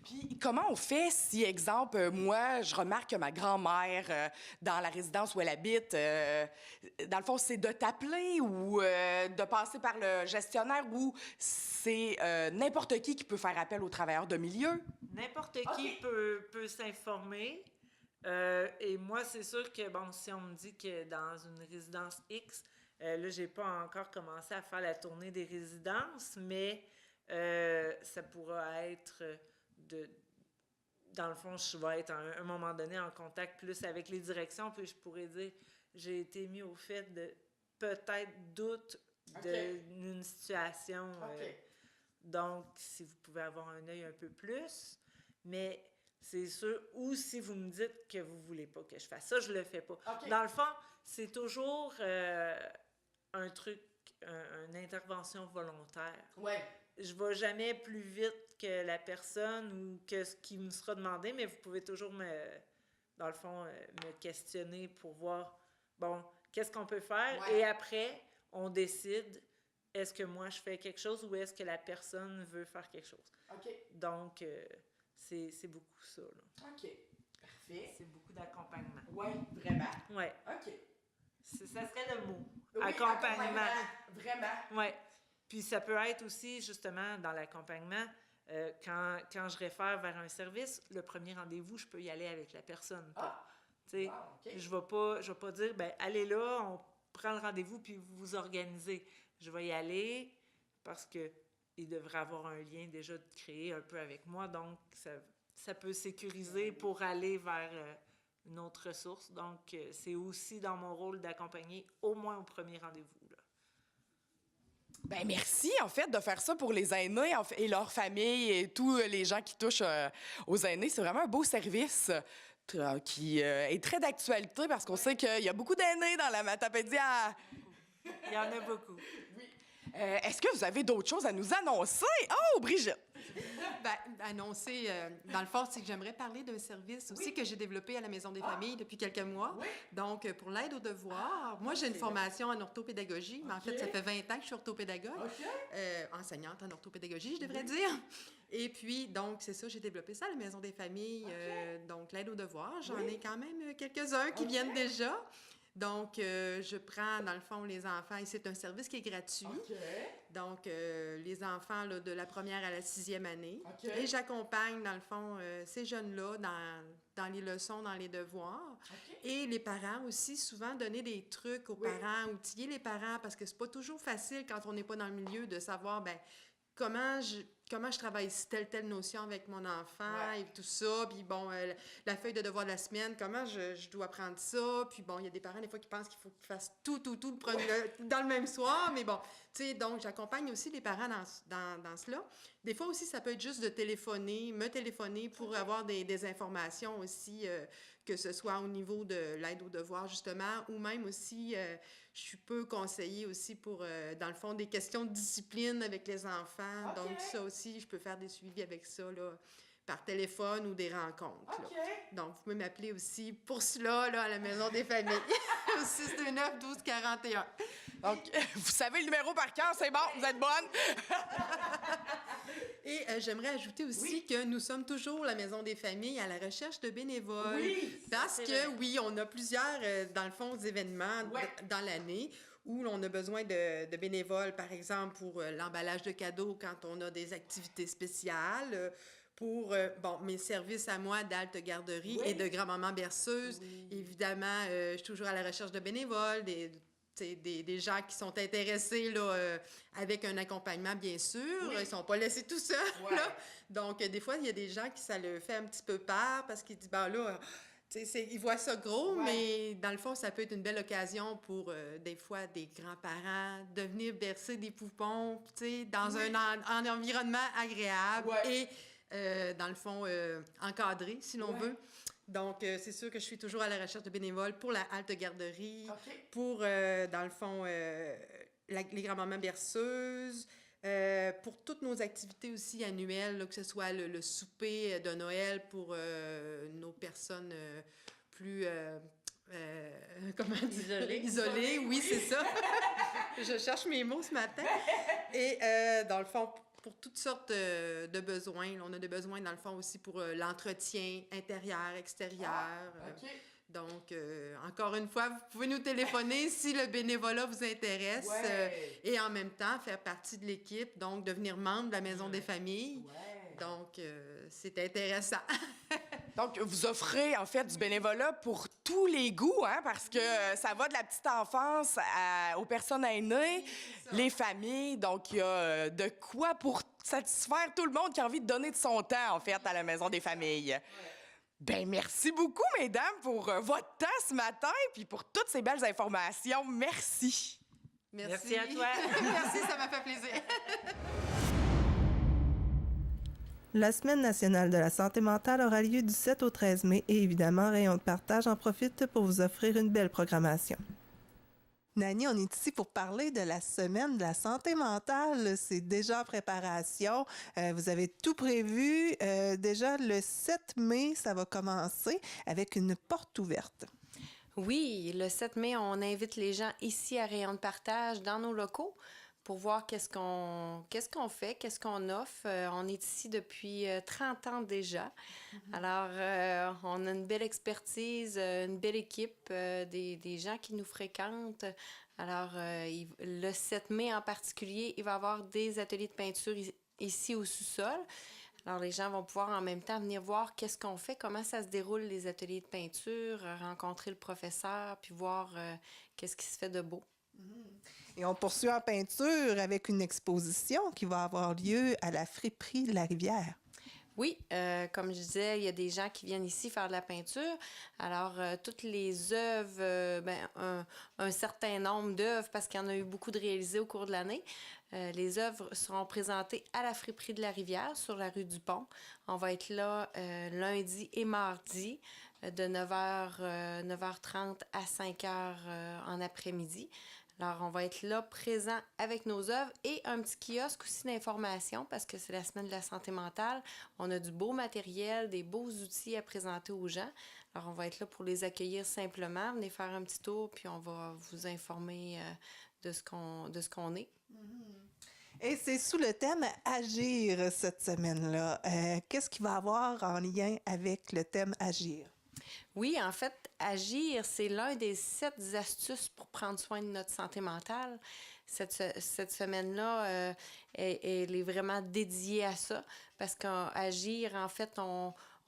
Puis comment on fait si, exemple, moi, je remarque que ma grand-mère, dans la résidence où elle habite, dans le fond, c'est de t'appeler ou de passer par le gestionnaire ou c'est n'importe qui peut faire appel aux travailleurs de milieu? N'importe qui peut s'informer. Et moi, c'est sûr que, bon, si on me dit que dans une résidence X, là, j'ai pas encore commencé à faire la tournée des résidences, mais ça pourra être dans le fond, je vais être à un moment donné en contact plus avec les directions, puis je pourrais dire, j'ai été mis au fait de peut-être doute d'une situation. Donc, si vous pouvez avoir un œil un peu plus, mais c'est sûr, ou si vous me dites que vous voulez pas que je fasse ça, je le fais pas. OK. Dans le fond, c'est toujours un truc, une intervention volontaire. Ouais. Je vais jamais plus vite que la personne ou que ce qui me sera demandé, mais vous pouvez toujours dans le fond, me questionner pour voir, bon, qu'est-ce qu'on peut faire? Ouais. Et après, on décide, est-ce que moi je fais quelque chose ou est-ce que la personne veut faire quelque chose? OK. Donc, c'est beaucoup ça, là. OK. Parfait. C'est beaucoup d'accompagnement. Oui, vraiment. Ouais. OK. Ça serait le mot. Oui, Accompagnement. Vraiment. Oui. Puis ça peut être aussi, justement, dans l'accompagnement, quand je réfère vers un service, le premier rendez-vous, je peux y aller avec la personne. Tu sais, je vais pas dire, ben allez là, on prend le rendez-vous, puis vous vous organisez. Je vais y aller parce que il devrait avoir un lien déjà créé un peu avec moi, donc ça peut sécuriser pour aller vers une autre ressource. Donc, c'est aussi dans mon rôle d'accompagner au moins au premier rendez-vous, là. Ben merci, en fait, de faire ça pour les aînés et leurs familles et tous les gens qui touchent aux aînés. C'est vraiment un beau service qui est très d'actualité parce qu'on sait qu'il y a beaucoup d'aînés dans la Matapédia. Il y en a beaucoup. Est-ce que vous avez d'autres choses à nous annoncer? Oh, Brigitte! Annoncer, dans le fond, c'est que j'aimerais parler d'un service aussi que j'ai développé à la Maison des familles depuis quelques mois. Oui. Donc, pour l'aide aux devoirs, moi, j'ai une formation en orthopédagogie, mais en fait, ça fait 20 ans que je suis orthopédagogue, enseignante en orthopédagogie, je devrais dire. Et puis, donc, c'est ça, j'ai développé ça à la Maison des familles. Donc, l'aide aux devoirs, j'en ai quand même quelques-uns qui viennent déjà. Donc, je prends, dans le fond, les enfants, et c'est un service qui est gratuit. Donc, les enfants là, de la première à la 6e année. Et j'accompagne, dans le fond, ces jeunes-là dans les leçons, dans les devoirs. Et les parents aussi, souvent, donner des trucs aux parents, outiller les parents, parce que c'est pas toujours facile quand on n'est pas dans le milieu de savoir, ben comment je travaille telle notion avec mon enfant et tout ça, puis bon, la feuille de devoir de la semaine, comment je dois prendre ça, puis bon, il y a des parents des fois qui pensent qu'il faut qu'ils fassent tout dans le même soir, mais bon, tu sais, donc j'accompagne aussi les parents dans cela. Des fois aussi, ça peut être juste de me téléphoner pour avoir des informations aussi, que ce soit au niveau de l'aide aux devoirs, justement, ou même aussi, je peux conseiller aussi pour, dans le fond, des questions de discipline avec les enfants. Donc, ça aussi, je peux faire des suivis avec ça, là, par téléphone ou des rencontres. Là. Donc, vous pouvez m'appeler aussi pour cela, là, à la Maison des familles, au 629-1241. Donc, vous savez le numéro par cœur, c'est bon, vous êtes bonne. Et j'aimerais ajouter aussi que nous sommes toujours, la Maison des familles, à la recherche de bénévoles. Oui, parce que, on a plusieurs, dans le fond, événements dans l'année où on a besoin de bénévoles, par exemple, pour l'emballage de cadeaux quand on a des activités spéciales, pour mes services à moi d'Alte Garderie et de grand-maman berceuse. Évidemment, je suis toujours à la recherche de bénévoles, des gens qui sont intéressés là, avec un accompagnement, bien sûr. Ils ne sont pas laissés tout seuls. Là. Donc, des fois, il y a des gens qui ça le fait un petit peu peur parce qu'ils disent, ils voient ça gros, mais dans le fond, ça peut être une belle occasion pour, des fois, des grands-parents de venir bercer des poupons dans un environnement agréable et, dans le fond, encadré, si l'on veut. Donc, c'est sûr que je suis toujours à la recherche de bénévoles pour la halte garderie, pour, dans le fond, les grands-mamans berceuses, pour toutes nos activités aussi annuelles, là, que ce soit le souper de Noël pour nos personnes plus... comment dire? Isolées, oui, c'est ça. Je cherche mes mots ce matin. Et, dans le fond, pour toutes sortes de besoins. On a des besoins, dans le fond, aussi pour l'entretien intérieur, extérieur. Donc, encore une fois, vous pouvez nous téléphoner si le bénévolat vous intéresse et en même temps faire partie de l'équipe, donc devenir membre de la Maison des familles. Donc, c'est intéressant. Donc, vous offrez, en fait, du bénévolat pour tous les goûts, hein, parce que ça va de la petite enfance aux personnes aînées, les familles. Donc, il y a de quoi pour satisfaire tout le monde qui a envie de donner de son temps, en fait, à la Maison des familles. Ben merci beaucoup, mesdames, pour votre temps ce matin, puis pour toutes ces belles informations. Merci. Merci à toi. Merci, ça m'a fait plaisir. La Semaine nationale de la santé mentale aura lieu du 7 au 13 mai et évidemment, Rayon de partage en profite pour vous offrir une belle programmation. Nani, on est ici pour parler de la Semaine de la santé mentale. C'est déjà en préparation. Vous avez tout prévu. Déjà, le 7 mai, ça va commencer avec une porte ouverte. Oui, le 7 mai, on invite les gens ici à Rayon de partage dans nos locaux pour voir qu'est-ce qu'on fait, qu'est-ce qu'on offre. On est ici depuis 30 ans déjà. Alors, on a une belle expertise, une belle équipe, des gens qui nous fréquentent. Alors, le 7 mai en particulier, il va y avoir des ateliers de peinture ici au sous-sol. Alors, les gens vont pouvoir en même temps venir voir qu'est-ce qu'on fait, comment ça se déroule les ateliers de peinture, rencontrer le professeur, puis voir qu'est-ce qui se fait de beau. Et on poursuit en peinture avec une exposition qui va avoir lieu à la friperie de la Rivière. Oui, comme je disais, il y a des gens qui viennent ici faire de la peinture. Alors, toutes les œuvres, un certain nombre d'œuvres, parce qu'il y en a eu beaucoup de réalisées au cours de l'année, les œuvres seront présentées à la friperie de la Rivière, sur la rue du Pont. On va être là lundi et mardi, de 9h30 à 5h en après-midi. Alors, on va être là, présent avec nos œuvres et un petit kiosque aussi d'information parce que c'est la semaine de la santé mentale. On a du beau matériel, des beaux outils à présenter aux gens. Alors, on va être là pour les accueillir simplement. Venez faire un petit tour, puis on va vous informer de ce qu'on est. Et c'est sous le thème « Agir » cette semaine-là. Qu'est-ce qu'il va y avoir en lien avec le thème « Agir » ? Oui, en fait, agir, c'est l'un des 7 astuces pour prendre soin de notre santé mentale. Cette semaine-là, elle est vraiment dédiée à ça parce qu'agir, en fait,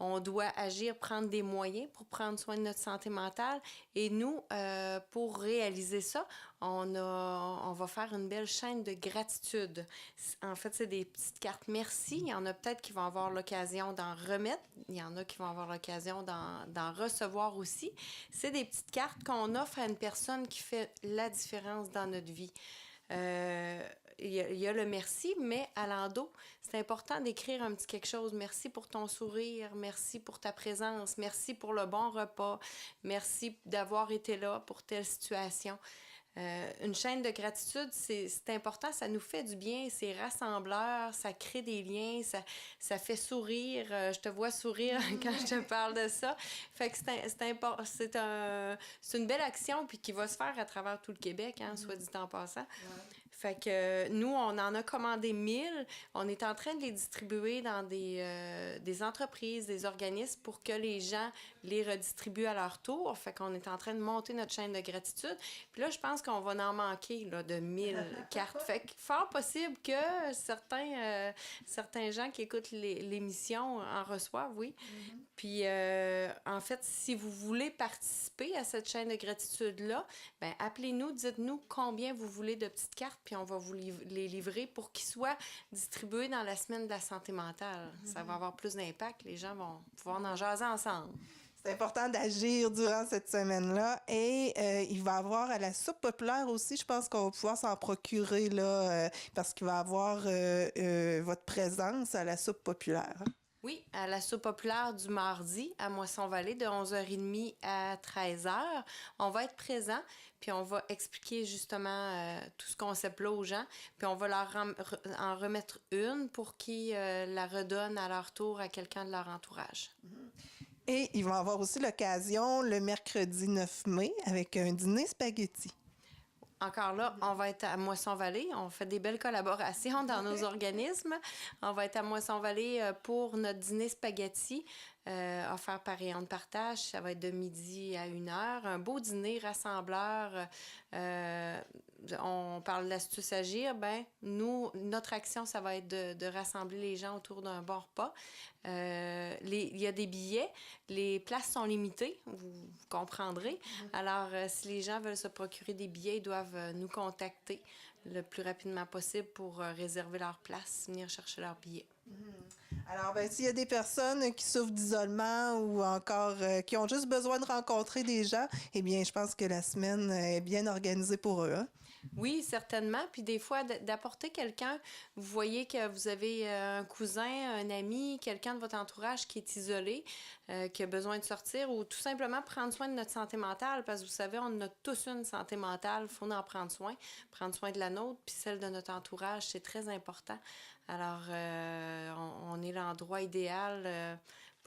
on doit agir, prendre des moyens pour prendre soin de notre santé mentale. Et nous, pour réaliser ça, on va faire une belle chaîne de gratitude. En fait, c'est des petites cartes merci. Il y en a peut-être qui vont avoir l'occasion d'en remettre. Il y en a qui vont avoir l'occasion d'en recevoir aussi. C'est des petites cartes qu'on offre à une personne qui fait la différence dans notre vie. Il y a le merci, mais à l'endos, c'est important d'écrire un petit quelque chose. Merci pour ton sourire, merci pour ta présence, merci pour le bon repas, merci d'avoir été là pour telle situation. Une chaîne de gratitude, c'est important, ça nous fait du bien, c'est rassembleur, ça crée des liens, ça fait sourire. Je te vois sourire quand je te parle de ça. Fait que c'est une belle action puis qui va se faire à travers tout le Québec, soit dit en passant. Ouais. Fait que nous, on en a commandé 1000. On est en train de les distribuer dans des entreprises, des organismes pour que les gens les redistribuent à leur tour. Fait qu'on est en train de monter notre chaîne de gratitude. Puis là, je pense qu'on va en manquer là, de 1000 cartes. Fait que fort possible que certains gens qui écoutent l'émission en reçoivent, oui. Mm-hmm. Puis, en fait, si vous voulez participer à cette chaîne de gratitude-là, bien, appelez-nous, dites-nous combien vous voulez de petites cartes, puis on va vous les livrer pour qu'ils soient distribués dans la semaine de la santé mentale. Mm-hmm. Ça va avoir plus d'impact. Les gens vont pouvoir en jaser ensemble. C'est important d'agir durant cette semaine-là. Et il va y avoir à la soupe populaire aussi, je pense qu'on va pouvoir s'en procurer là, parce qu'il va y avoir votre présence à la soupe populaire. Hein? Oui, à la soupe populaire du mardi à Moisson-Vallée de 11h30 à 13h. On va être présent, puis on va expliquer justement tout ce concept-là aux gens, puis on va leur en remettre une pour qu'ils la redonnent à leur tour à quelqu'un de leur entourage. Et ils vont avoir aussi l'occasion le mercredi 9 mai avec un dîner spaghetti. Encore là, on va être à Moisson-Vallée. On fait des belles collaborations dans nos organismes. On va être à Moisson-Vallée pour notre dîner spaghetti offert par Rayon de partage. Ça va être de midi à 1h. Un beau dîner rassembleur. On parle de l'astuce agir. Ben, nous, notre action, ça va être de rassembler les gens autour d'un bon repas. Il y a des billets. Les places sont limitées, vous comprendrez. Alors, si les gens veulent se procurer des billets, ils doivent nous contacter le plus rapidement possible pour réserver leur place, venir chercher leurs billets. Alors, ben, s'il y a des personnes qui souffrent d'isolement ou encore qui ont juste besoin de rencontrer des gens, eh bien, je pense que la semaine est bien organisée pour eux. Hein? Oui, certainement. Puis des fois, d'apporter quelqu'un, vous voyez que vous avez un cousin, un ami, quelqu'un de votre entourage qui est isolé, qui a besoin de sortir ou tout simplement prendre soin de notre santé mentale parce que vous savez, on a tous une santé mentale, il faut en prendre soin de la nôtre, puis celle de notre entourage, c'est très important. Alors, on est l'endroit idéal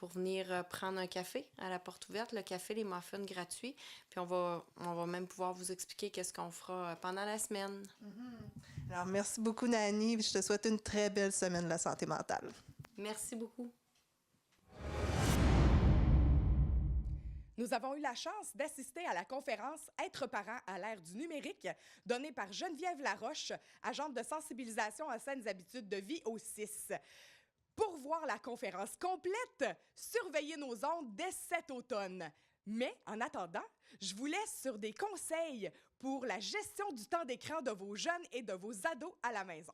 pour venir prendre un café à la porte ouverte. Le café, les muffins gratuits. Puis on va même pouvoir vous expliquer qu'est-ce qu'on fera pendant la semaine. Alors, merci beaucoup, Nani. Je te souhaite une très belle semaine de la santé mentale. Merci beaucoup. Nous avons eu la chance d'assister à la conférence Être parent à l'ère du numérique, donnée par Geneviève Laroche, agente de sensibilisation à saines habitudes de vie au CIS. Pour voir la conférence complète, surveillez nos ondes dès cet automne. Mais en attendant, je vous laisse sur des conseils pour la gestion du temps d'écran de vos jeunes et de vos ados à la maison.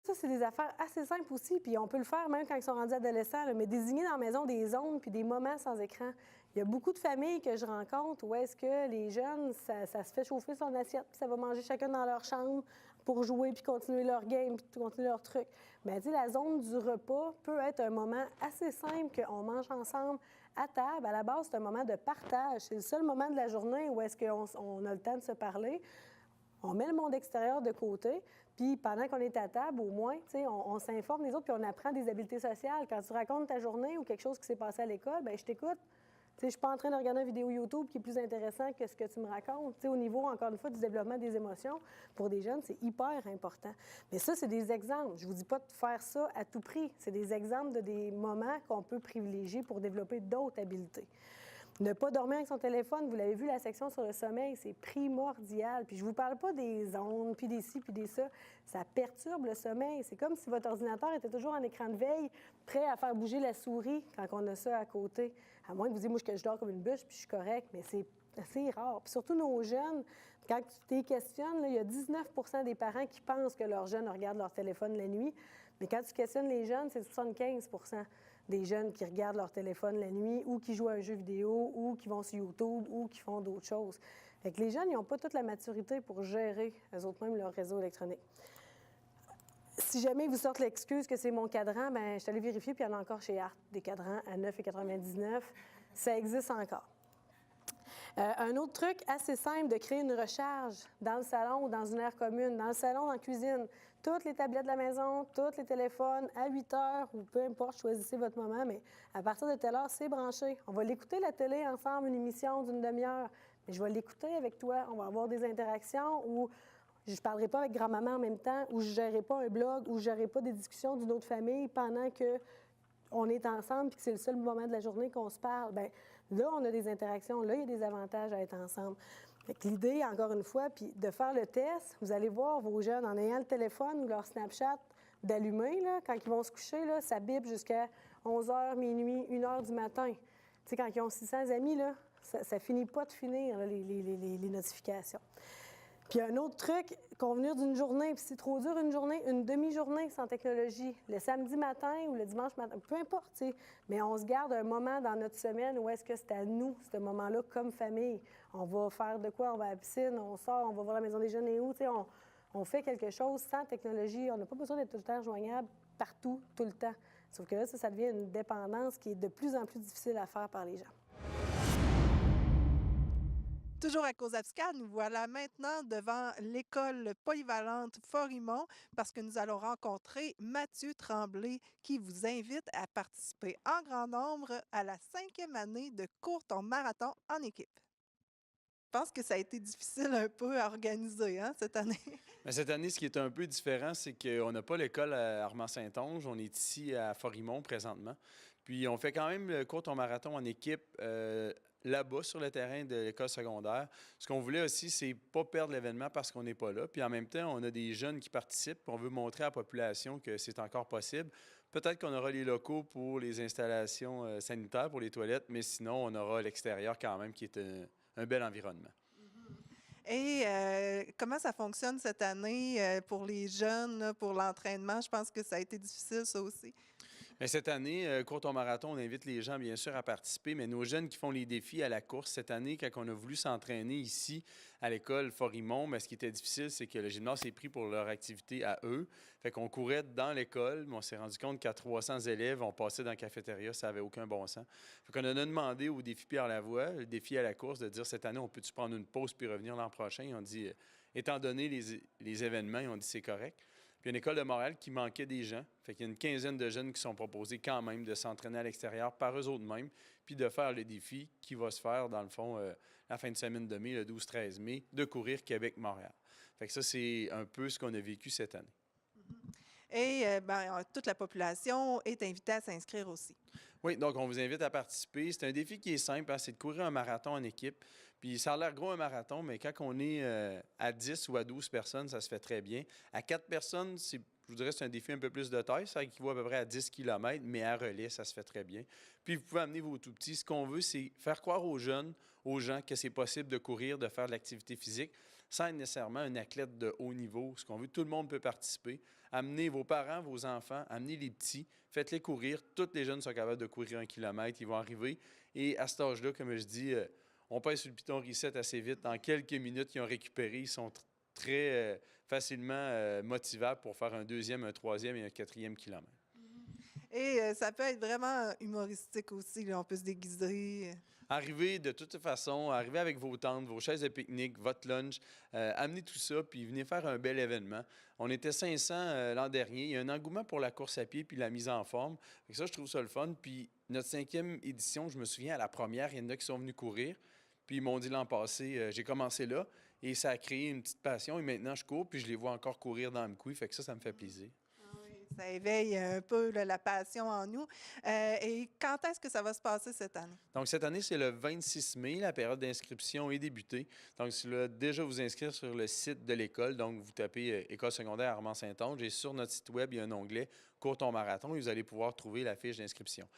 Ça, c'est des affaires assez simples aussi, puis on peut le faire même quand ils sont rendus adolescents, là, mais désigner dans la maison des zones puis des moments sans écran. Il y a beaucoup de familles que je rencontre où est-ce que les jeunes, ça se fait chauffer son assiette, puis ça va manger chacun dans leur chambre pour jouer puis continuer leur game puis continuer leur truc. Mais tu sais, la zone du repas peut être un moment assez simple qu'on mange ensemble à table. À la base, c'est un moment de partage. C'est le seul moment de la journée où est-ce qu'on a le temps de se parler. On met le monde extérieur de côté, puis pendant qu'on est à table, au moins, tu sais, on s'informe des autres, puis on apprend des habiletés sociales. Quand tu racontes ta journée ou quelque chose qui s'est passé à l'école, bien, je t'écoute. Tu sais, je ne suis pas en train de regarder une vidéo YouTube qui est plus intéressant que ce que tu me racontes. Tu sais, au niveau, encore une fois, du développement des émotions, pour des jeunes, c'est hyper important. Mais ça, c'est des exemples. Je ne vous dis pas de faire ça à tout prix. C'est des exemples de des moments qu'on peut privilégier pour développer d'autres habiletés. Ne pas dormir avec son téléphone, vous l'avez vu, la section sur le sommeil, c'est primordial. Puis je vous parle pas des ondes, puis des ci, puis des ça. Ça perturbe le sommeil. C'est comme si votre ordinateur était toujours en écran de veille, prêt à faire bouger la souris quand on a ça à côté. À moins que vous disiez, moi, je dors comme une bûche, puis je suis correct, mais c'est assez rare. Puis surtout nos jeunes, quand tu les questionnes, là, il y a 19 % des parents qui pensent que leurs jeunes regardent leur téléphone la nuit. Mais quand tu questionnes les jeunes, c'est 75 % des jeunes qui regardent leur téléphone la nuit ou qui jouent à un jeu vidéo ou qui vont sur YouTube ou qui font d'autres choses. Fait que les jeunes, ils n'ont pas toute la maturité pour gérer, eux autres même, leur réseau électronique. Si jamais ils vous sortent l'excuse que c'est mon cadran, bien, je suis allée vérifier, puis il y en a encore chez Art, des cadrans à 9,99 $. Ça existe encore. Un autre truc assez simple, de créer une recharge dans le salon ou dans une aire commune, dans le salon, dans la cuisine. Toutes les tablettes de la maison, tous les téléphones, à 8 heures, ou peu importe, choisissez votre moment, mais à partir de telle heure, c'est branché. On va l'écouter, la télé, ensemble, une émission d'une demi-heure. Mais je vais l'écouter avec toi. On va avoir des interactions où je ne parlerai pas avec grand-maman en même temps, où je ne gérerai pas un blog, où je ne gérerai pas des discussions d'une autre famille pendant qu'on est ensemble et que c'est le seul moment de la journée qu'on se parle. Bien, là, on a des interactions. Là, il y a des avantages à être ensemble. Fait que l'idée, encore une fois, puis de faire le test, vous allez voir vos jeunes en ayant le téléphone ou leur Snapchat d'allumer, là, quand ils vont se coucher, là, ça bip jusqu'à 11h, minuit, 1h du matin. Tu sais, quand ils ont 600 amis, là, ça finit pas de finir, là, les notifications. Puis un autre truc, convenir d'une journée, puis c'est trop dur une journée, une demi-journée sans technologie, le samedi matin ou le dimanche matin, peu importe, tu sais, mais on se garde un moment dans notre semaine où est-ce que c'est à nous, ce moment-là, comme famille. On va faire de quoi? On va à la piscine, on sort, on va voir la maison des jeunes et où, tu sais, on fait quelque chose sans technologie. On n'a pas besoin d'être tout le temps joignable partout, tout le temps. Sauf que là, ça devient une dépendance qui est de plus en plus difficile à faire par les gens. Toujours à Cause Abscale, nous voilà maintenant devant l'école polyvalente Forimont parce que nous allons rencontrer Mathieu Tremblay qui vous invite à participer en grand nombre à la 5e année de cours ton marathon en équipe. Je pense que ça a été difficile un peu à organiser cette année. Mais cette année, ce qui est un peu différent, c'est qu'on n'a pas l'école à Armand-Saint-Onge. On est ici à Forimont présentement. Puis on fait quand même le cours ton marathon en équipe là-bas, sur le terrain de l'école secondaire. Ce qu'on voulait aussi, c'est pas perdre l'événement parce qu'on n'est pas là. Puis en même temps, on a des jeunes qui participent. On veut montrer à la population que c'est encore possible. Peut-être qu'on aura les locaux pour les installations sanitaires, pour les toilettes, mais sinon, on aura l'extérieur quand même qui est un bel environnement. Et comment ça fonctionne cette année pour les jeunes, là, pour l'entraînement? Je pense que ça a été difficile, ça aussi. Bien, cette année, cours ton marathon, on invite les gens, bien sûr, à participer, mais nos jeunes qui font les défis à la course, cette année, quand on a voulu s'entraîner ici, à l'école Forimont, mais ce qui était difficile, c'est que le gymnase est pris pour leur activité à eux. Fait qu'on courait dans l'école, mais on s'est rendu compte qu'à 300 élèves, on passait dans la cafétéria, ça n'avait aucun bon sens. Fait qu'on a demandé au défi Pierre Lavoie, le défi à la course, de dire cette année, on peut-tu prendre une pause puis revenir l'an prochain? Ils ont dit, étant donné les événements, ils ont dit c'est correct. Puis il y a une école de Montréal qui manquait des gens. Fait qu'il y a une quinzaine de jeunes qui sont proposés quand même de s'entraîner à l'extérieur par eux autres mêmes, puis de faire le défi qui va se faire, dans le fond, la fin de semaine de mai, le 12-13 mai, de courir Québec-Montréal. Fait que ça, c'est un peu ce qu'on a vécu cette année. Et toute la population est invitée à s'inscrire aussi. Oui, donc on vous invite à participer. C'est un défi qui est simple, hein, c'est de courir un marathon en équipe. Puis ça a l'air gros un marathon, mais quand on est à 10 ou à 12 personnes, ça se fait très bien. À 4 personnes, je vous dirais que c'est un défi un peu plus de taille. Ça équivaut à peu près à 10 km, mais à relais, ça se fait très bien. Puis vous pouvez amener vos tout-petits. Ce qu'on veut, c'est faire croire aux jeunes, aux gens, que c'est possible de courir, de faire de l'activité physique, sans être nécessairement un athlète de haut niveau. Ce qu'on veut, tout le monde peut participer. Amenez vos parents, vos enfants, amenez les petits, faites-les courir. Tous les jeunes sont capables de courir 1 kilomètre, ils vont arriver. Et à cet âge-là, comme je dis, on pèse sur le piton reset assez vite. En quelques minutes, ils ont récupéré. Ils sont très facilement motivables pour faire un 2e, un 3e et un 4e kilomètre. Et ça peut être vraiment humoristique aussi, là, on peut se déguiser. Arrivez de toute façon, arrivez avec vos tentes, vos chaises de pique-nique, votre lunch, amenez tout ça, puis venez faire un bel événement. On était 500 l'an dernier. Il y a un engouement pour la course à pied puis la mise en forme. Fait que ça, je trouve ça le fun. Puis notre 5e édition, je me souviens, à la première, il y en a qui sont venus courir. Puis ils m'ont dit l'an passé, j'ai commencé là, et ça a créé une petite passion. Et maintenant, je cours, puis je les vois encore courir dans Amkoui. Fait que ça me fait plaisir. Ça éveille un peu là, la passion en nous. Et quand est-ce que ça va se passer cette année? Donc, cette année, c'est le 26 mai. La période d'inscription est débutée. Donc, si vous voulez déjà vous inscrire sur le site de l'école, donc vous tapez École secondaire Armand-Saint-Onge, et sur notre site web, il y a un onglet « Cours ton marathon » et vous allez pouvoir trouver la fiche d'inscription.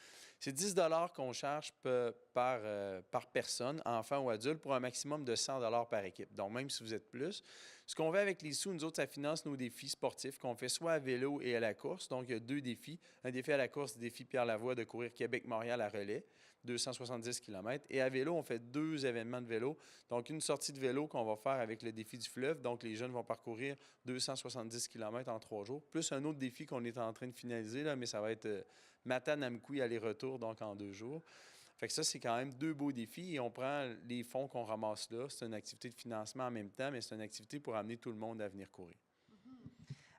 C'est 10 $ qu'on charge par personne, enfant ou adulte, pour un maximum de 100 $ par équipe. Donc, même si vous êtes plus, ce qu'on fait avec les sous, nous autres, ça finance nos défis sportifs qu'on fait soit à vélo et à la course. Donc, il y a 2 défis. Un défi à la course, défi Pierre Lavoie de courir Québec-Montréal à relais, 270 km. Et à vélo, on fait 2 événements de vélo. Donc, une sortie de vélo qu'on va faire avec le défi du fleuve. Donc, les jeunes vont parcourir 270 km en 3 jours. Plus un autre défi qu'on est en train de finaliser, là, mais ça va être Matane-Amkoui aller-retour, donc en 2 jours. Fait que ça, c'est quand même 2 beaux défis et on prend les fonds qu'on ramasse là. C'est une activité de financement en même temps, mais c'est une activité pour amener tout le monde à venir courir.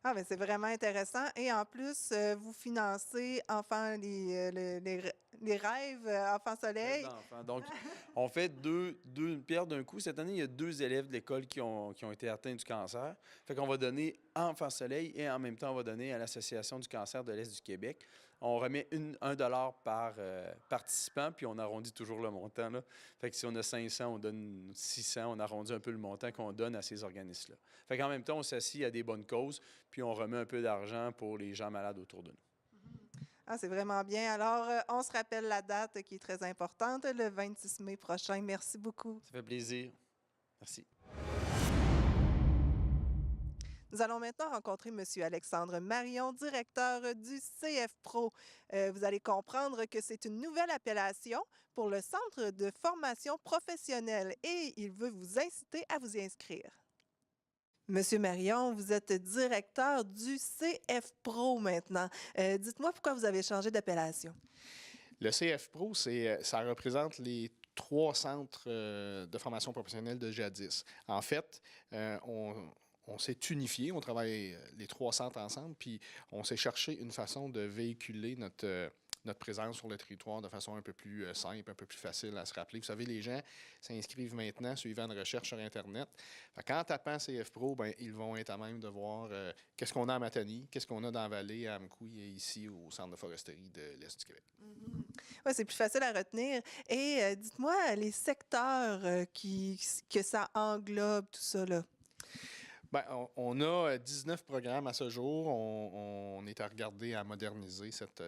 Ah, bien, c'est vraiment intéressant. Et en plus, vous financez Enfants, les rêves, Enfants Soleil. Donc, on fait deux pierres d'un coup. Cette année, il y a 2 élèves de l'école qui ont été atteints du cancer. Fait qu'on va donner à Enfants Soleil et en même temps, on va donner à l'Association du cancer de l'Est du Québec. On remet 1 $ par participant, puis on arrondit toujours le montant, là. Fait que si on a 500, on donne 600, on arrondit un peu le montant qu'on donne à ces organismes-là. Fait qu'en même temps, on s'assit à des bonnes causes, puis on remet un peu d'argent pour les gens malades autour de nous. Ah, c'est vraiment bien. Alors, on se rappelle la date qui est très importante, le 26 mai prochain. Merci beaucoup. Ça fait plaisir. Merci. Nous allons maintenant rencontrer M. Alexandre Marion, directeur du CF Pro. Vous allez comprendre que c'est une nouvelle appellation pour le Centre de formation professionnelle et il veut vous inciter à vous y inscrire. Monsieur Marion, vous êtes directeur du CF Pro maintenant. Dites-moi pourquoi vous avez changé d'appellation. Le CF Pro, ça représente les 3 centres de formation professionnelle de jadis. En fait, on s'est unifié, on travaille les 3 centres ensemble, puis on s'est cherché une façon de véhiculer notre présence sur le territoire de façon un peu plus simple, un peu plus facile à se rappeler. Vous savez, les gens s'inscrivent maintenant suivant une recherche sur Internet. En tapant CF Pro, ben, ils vont être à même de voir qu'est-ce qu'on a à Matane, qu'est-ce qu'on a dans la vallée, à Amkoui et ici au Centre de foresterie de l'Est du Québec. Oui, c'est plus facile à retenir. Et dites-moi, les secteurs que ça englobe, tout ça, là. Bien, on a 19 programmes à ce jour. On est à regarder à moderniser cette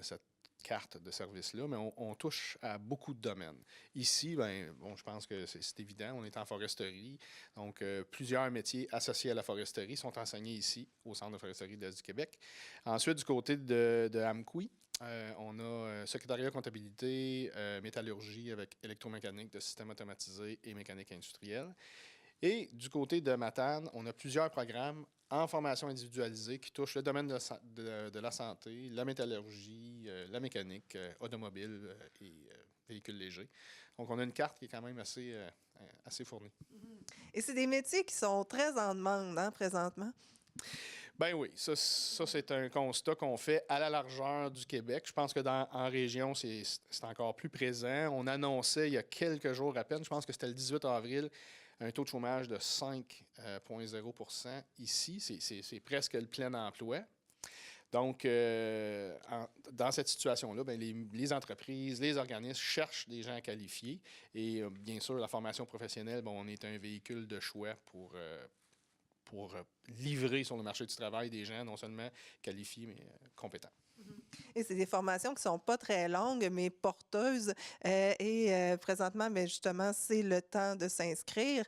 carte de service-là, mais on touche à beaucoup de domaines. Ici, bien, bon, je pense que c'est évident, on est en foresterie. Donc, plusieurs métiers associés à la foresterie sont enseignés ici, au Centre de foresterie de l'Est du Québec. Ensuite, du côté de Amkoui, on a secrétariat comptabilité, métallurgie avec électromécanique de systèmes automatisés et mécanique industrielle. Et du côté de Matane, on a plusieurs programmes en formation individualisée qui touchent le domaine de la santé, la métallurgie, la mécanique, automobile et véhicules légers. Donc, on a une carte qui est quand même assez fournie. Et c'est des métiers qui sont très en demande, hein, présentement? Ben oui, ça c'est un constat qu'on fait à la largeur du Québec. Je pense que en région, c'est encore plus présent. On annonçait il y a quelques jours à peine, je pense que c'était le 18 avril, un taux de chômage de 5,0 % ici. C'est presque le plein emploi. Donc, dans cette situation-là, ben, les entreprises, les organismes cherchent des gens qualifiés. Et bien sûr, la formation professionnelle, bon, on est un véhicule de choix pour livrer sur le marché du travail des gens non seulement qualifiés, mais compétents. Et c'est des formations qui ne sont pas très longues, mais porteuses. Présentement, bien, justement, c'est le temps de s'inscrire.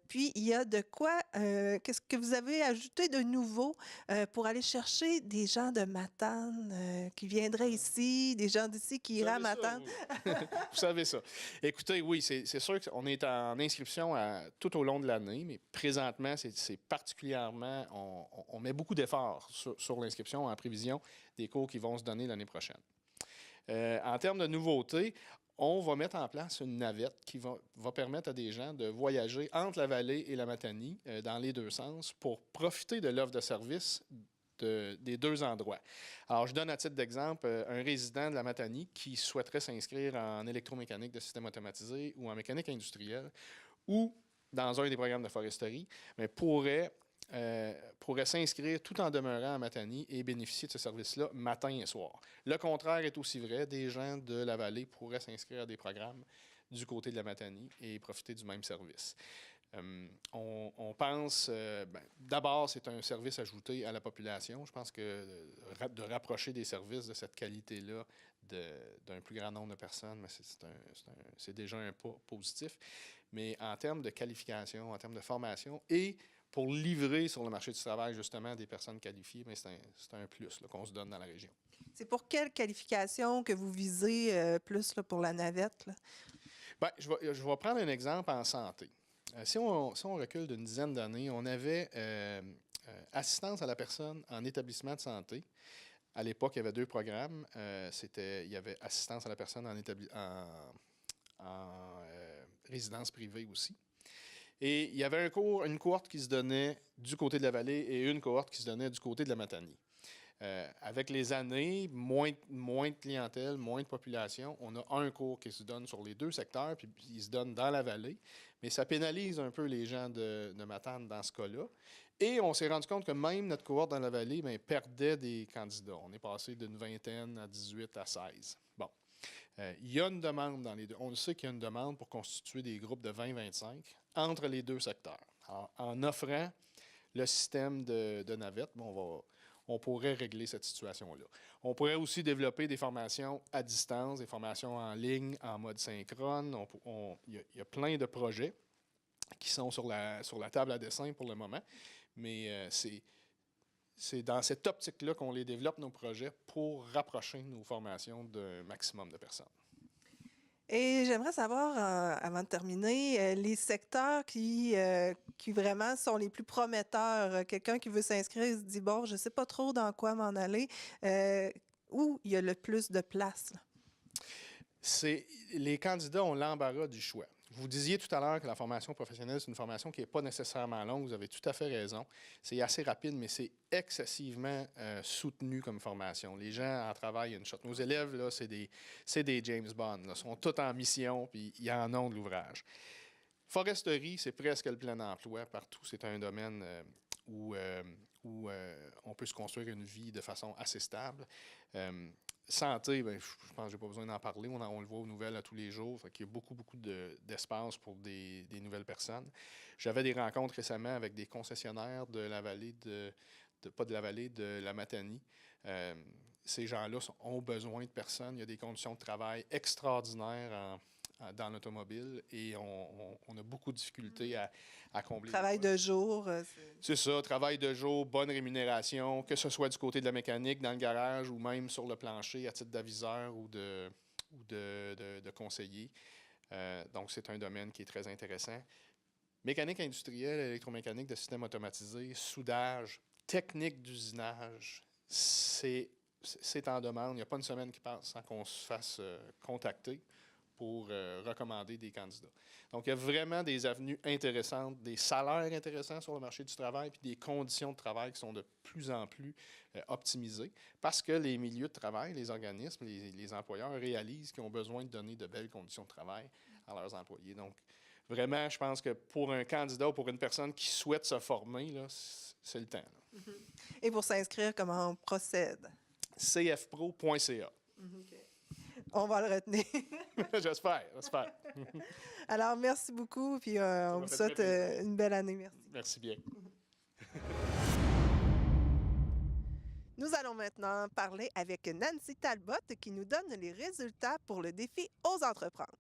Puis, il y a de quoi, qu'est-ce que vous avez ajouté de nouveau pour aller chercher des gens de Matane qui viendraient ici, des gens d'ici qui iraient à Matane? Vous savez ça. Écoutez, oui, c'est sûr qu'on est en inscription tout au long de l'année, mais présentement, c'est particulièrement, on met beaucoup d'efforts sur l'inscription en prévision des cours qui vont se donner l'année prochaine. En termes de nouveautés, on va mettre en place une navette qui va permettre à des gens de voyager entre la vallée et la Matanie dans les deux sens pour profiter de l'offre de service des deux endroits. Alors, je donne à titre d'exemple un résident de la Matanie qui souhaiterait s'inscrire en électromécanique de système automatisé ou en mécanique industrielle ou dans un des programmes de foresterie, mais pourrait s'inscrire tout en demeurant à Matanie et bénéficier de ce service-là matin et soir. Le contraire est aussi vrai. Des gens de la vallée pourraient s'inscrire à des programmes du côté de la Matanie et profiter du même service. On pense, d'abord, c'est un service ajouté à la population. Je pense que de rapprocher des services de cette qualité-là d'un plus grand nombre de personnes, c'est déjà un pas positif. Mais en termes de qualification, en termes de formation et pour livrer sur le marché du travail, justement, des personnes qualifiées, mais c'est un plus qu'on se donne dans la région. C'est pour quelle qualification que vous visez plus là, pour la navette? Là? Bien, je vais prendre un exemple en santé. Si on recule d'une dizaine d'années, on avait assistance à la personne en établissement de santé. À l'époque, il y avait deux programmes. Il y avait assistance à la personne en résidence privée aussi. Et il y avait une cohorte qui se donnait du côté de la vallée et une cohorte qui se donnait du côté de la Matanie. Avec les années, moins de clientèle, moins de population, on a un cours qui se donne sur les deux secteurs, puis il se donne dans la vallée. Mais ça pénalise un peu les gens de Matane dans ce cas-là. Et on s'est rendu compte que même notre cohorte dans la vallée perdait des candidats. On est passé d'une vingtaine à 18 à 16. Bon. Il y a une demande dans les deux. On le sait qu'il y a une demande pour constituer des groupes de 20-25 entre les deux secteurs. Alors, en offrant le système de navette, on pourrait régler cette situation-là. On pourrait aussi développer des formations à distance, des formations en ligne, en mode synchrone. Il y a plein de projets qui sont sur la table à dessin pour le moment, mais c'est dans cette optique-là qu'on les développe, nos projets, pour rapprocher nos formations d'un maximum de personnes. Et j'aimerais savoir, avant de terminer, les secteurs qui vraiment sont les plus prometteurs. Quelqu'un qui veut s'inscrire se dit, bon, je ne sais pas trop dans quoi m'en aller. Où il y a le plus de place? Les candidats ont l'embarras du choix. Vous disiez tout à l'heure que la formation professionnelle, c'est une formation qui n'est pas nécessairement longue. Vous avez tout à fait raison. C'est assez rapide, mais c'est excessivement soutenu comme formation. Les gens en travaillent une shot. Nos élèves, là, c'est des James Bond. Ils sont tous en mission, puis ils en ont de l'ouvrage. Foresterie, c'est presque le plein emploi partout. C'est un domaine où on peut se construire une vie de façon assez stable. Santé, je pense que je n'ai pas besoin d'en parler. On le voit aux nouvelles à tous les jours. Il y a beaucoup d'espace pour des nouvelles personnes. J'avais des rencontres récemment avec des concessionnaires de la vallée pas de la vallée, de la Matanie. Ces gens-là ont besoin de personnes. Il y a des conditions de travail extraordinaires dans l'automobile et on a beaucoup de difficultés à combler. Travail de jour. C'est ça, travail de jour, bonne rémunération, que ce soit du côté de la mécanique, dans le garage ou même sur le plancher à titre d'aviseur ou de conseiller. Donc, c'est un domaine qui est très intéressant. Mécanique industrielle, électromécanique de système automatisé, soudage, technique d'usinage, c'est en demande. Il n'y a pas une semaine qui passe sans qu'on se fasse contacter pour recommander des candidats. Donc, il y a vraiment des avenues intéressantes, des salaires intéressants sur le marché du travail, puis des conditions de travail qui sont de plus en plus optimisées, parce que les milieux de travail, les organismes, les employeurs réalisent qu'ils ont besoin de donner de belles conditions de travail à leurs employés. Donc, vraiment, je pense que pour un candidat ou pour une personne qui souhaite se former, là, c'est le temps. Là. Et pour s'inscrire, comment on procède? cfpro.ca. On va le retenir. J'espère. Alors, merci beaucoup, puis on vous souhaite une belle année. Merci. Merci bien. Nous allons maintenant parler avec Nancy Talbot qui nous donne les résultats pour le défi Ose entreprendre.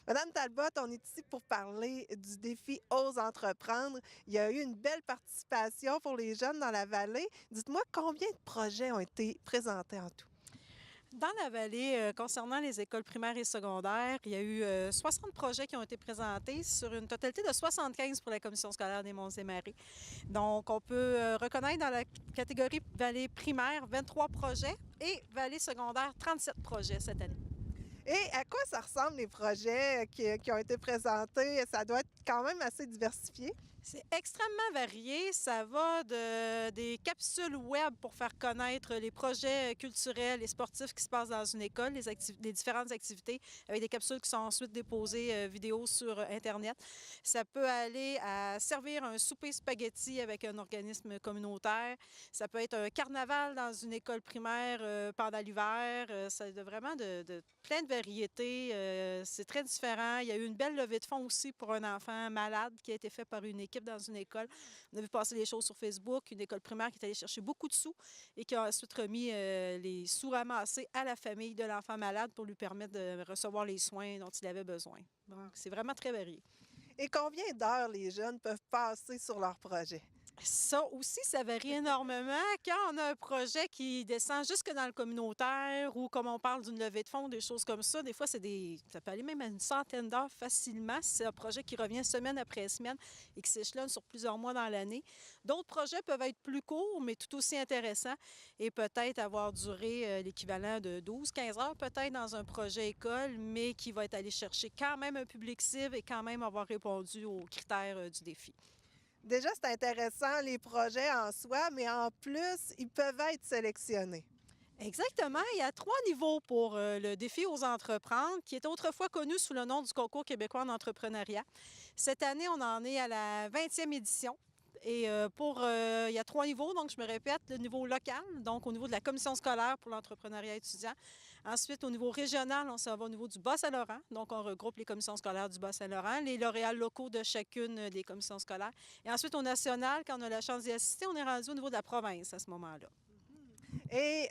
Madame Talbot, on est ici pour parler du défi Ose entreprendre. Il y a eu une belle participation pour les jeunes dans la vallée. Dites-moi combien de projets ont été présentés en tout? Dans la vallée, concernant les écoles primaires et secondaires, il y a eu 60 projets qui ont été présentés sur une totalité de 75 pour la Commission scolaire des Monts-et-Marais. Donc, on peut reconnaître dans la catégorie vallée primaire 23 projets et vallée secondaire 37 projets cette année. Et à quoi ça ressemble les projets qui ont été présentés? Ça doit être quand même assez diversifié. C'est extrêmement varié. Ça va des capsules web pour faire connaître les projets culturels et sportifs qui se passent dans une école, les différentes activités, avec des capsules qui sont ensuite déposées vidéo sur Internet. Ça peut aller à servir un souper spaghetti avec un organisme communautaire. Ça peut être un carnaval dans une école primaire pendant l'hiver. Ça a vraiment de plein de variétés. C'est très différent. Il y a eu une belle levée de fonds aussi pour un enfant malade qui a été fait par une équipe dans une école. On a vu passer les choses sur Facebook, une école primaire qui est allée chercher beaucoup de sous et qui a ensuite remis les sous ramassés à la famille de l'enfant malade pour lui permettre de recevoir les soins dont il avait besoin. Donc, c'est vraiment très varié. Et combien d'heures les jeunes peuvent passer sur leur projet? Ça aussi, ça varie énormément. Quand on a un projet qui descend jusque dans le communautaire ou comme on parle d'une levée de fonds, des choses comme ça, des fois, ça peut aller même à une centaine d'heures facilement. C'est un projet qui revient semaine après semaine et qui s'échelonne sur plusieurs mois dans l'année. D'autres projets peuvent être plus courts, mais tout aussi intéressants et peut-être avoir duré l'équivalent de 12-15 heures peut-être dans un projet école, mais qui va être allé chercher quand même un public cible et quand même avoir répondu aux critères du défi. Déjà, c'est intéressant, les projets en soi, mais en plus, ils peuvent être sélectionnés. Exactement. Il y a 3 niveaux pour le défi Ose entreprendre, qui était autrefois connu sous le nom du Concours québécois en entrepreneuriat. Cette année, on en est à la 20e édition. Et il y a 3 niveaux, donc je me répète, le niveau local, donc au niveau de la commission scolaire pour l'entrepreneuriat étudiant. Ensuite, au niveau régional, on s'en va au niveau du Bas-Saint-Laurent, donc on regroupe les commissions scolaires du Bas-Saint-Laurent, les lauréats locaux de chacune des commissions scolaires. Et ensuite, au national, quand on a la chance d'y assister, on est rendu au niveau de la province à ce moment-là. Et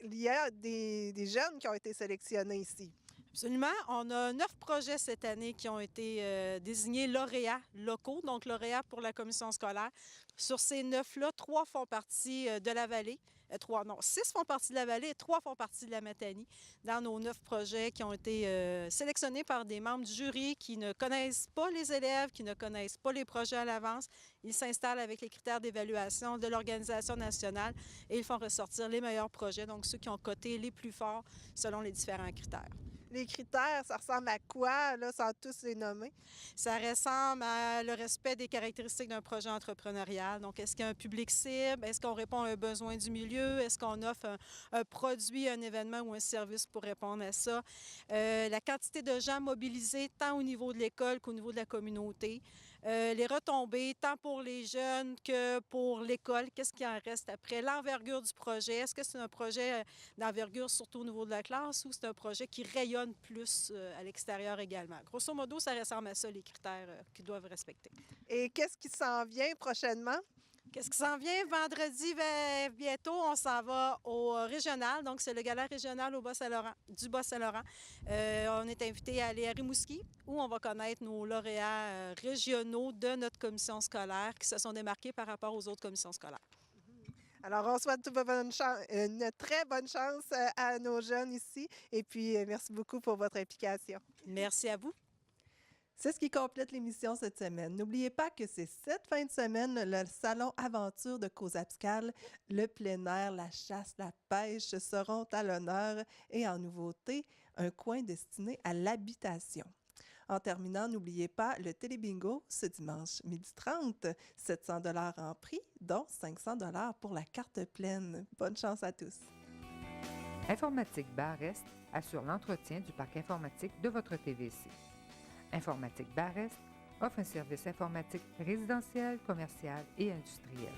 il y a des jeunes qui ont été sélectionnés ici. Absolument. On a 9 projets cette année qui ont été désignés lauréats locaux, donc lauréats pour la commission scolaire. Sur ces 9-là, 3 font partie de la vallée. 6 font partie de la vallée et 3 font partie de la Matanie dans nos 9 projets qui ont été sélectionnés par des membres du jury qui ne connaissent pas les élèves, qui ne connaissent pas les projets à l'avance. Ils s'installent avec les critères d'évaluation de l'organisation nationale et ils font ressortir les meilleurs projets, donc ceux qui ont coté les plus forts selon les différents critères. Les critères, ça ressemble à quoi, là, sans tous les nommer? Ça ressemble à le respect des caractéristiques d'un projet entrepreneurial. Donc, est-ce qu'il y a un public cible? Est-ce qu'on répond à un besoin du milieu? Est-ce qu'on offre un produit, un événement ou un service pour répondre à ça? La quantité de gens mobilisés, tant au niveau de l'école qu'au niveau de la communauté. Les retombées, tant pour les jeunes que pour l'école. Qu'est-ce qui en reste après? L'envergure du projet. Est-ce que c'est un projet d'envergure surtout au niveau de la classe ou c'est un projet qui rayonne plus à l'extérieur également? Grosso modo, ça ressemble à ça, les critères qu'ils doivent respecter. Et qu'est-ce qui s'en vient prochainement? Qu'est-ce qui s'en vient? Vendredi, bientôt, on s'en va au régional. Donc, c'est le gala régional du Bas-Saint-Laurent. On est invité à aller à Rimouski, où on va connaître nos lauréats régionaux de notre commission scolaire qui se sont démarqués par rapport aux autres commissions scolaires. Alors, on souhaite une très bonne chance à nos jeunes ici. Et puis, merci beaucoup pour votre implication. Merci à vous. C'est ce qui complète l'émission cette semaine. N'oubliez pas que c'est cette fin de semaine, le salon aventure de Cozapscal, le plein air, la chasse, la pêche seront à l'honneur et en nouveauté, un coin destiné à l'habitation. En terminant, n'oubliez pas le télébingo ce dimanche 12h30, 700 $ en prix, dont 500 $ pour la carte pleine. Bonne chance à tous. Informatique Bar-Est assure l'entretien du parc informatique de votre TVC. Informatique Bar-Est offre un service informatique résidentiel, commercial et industriel.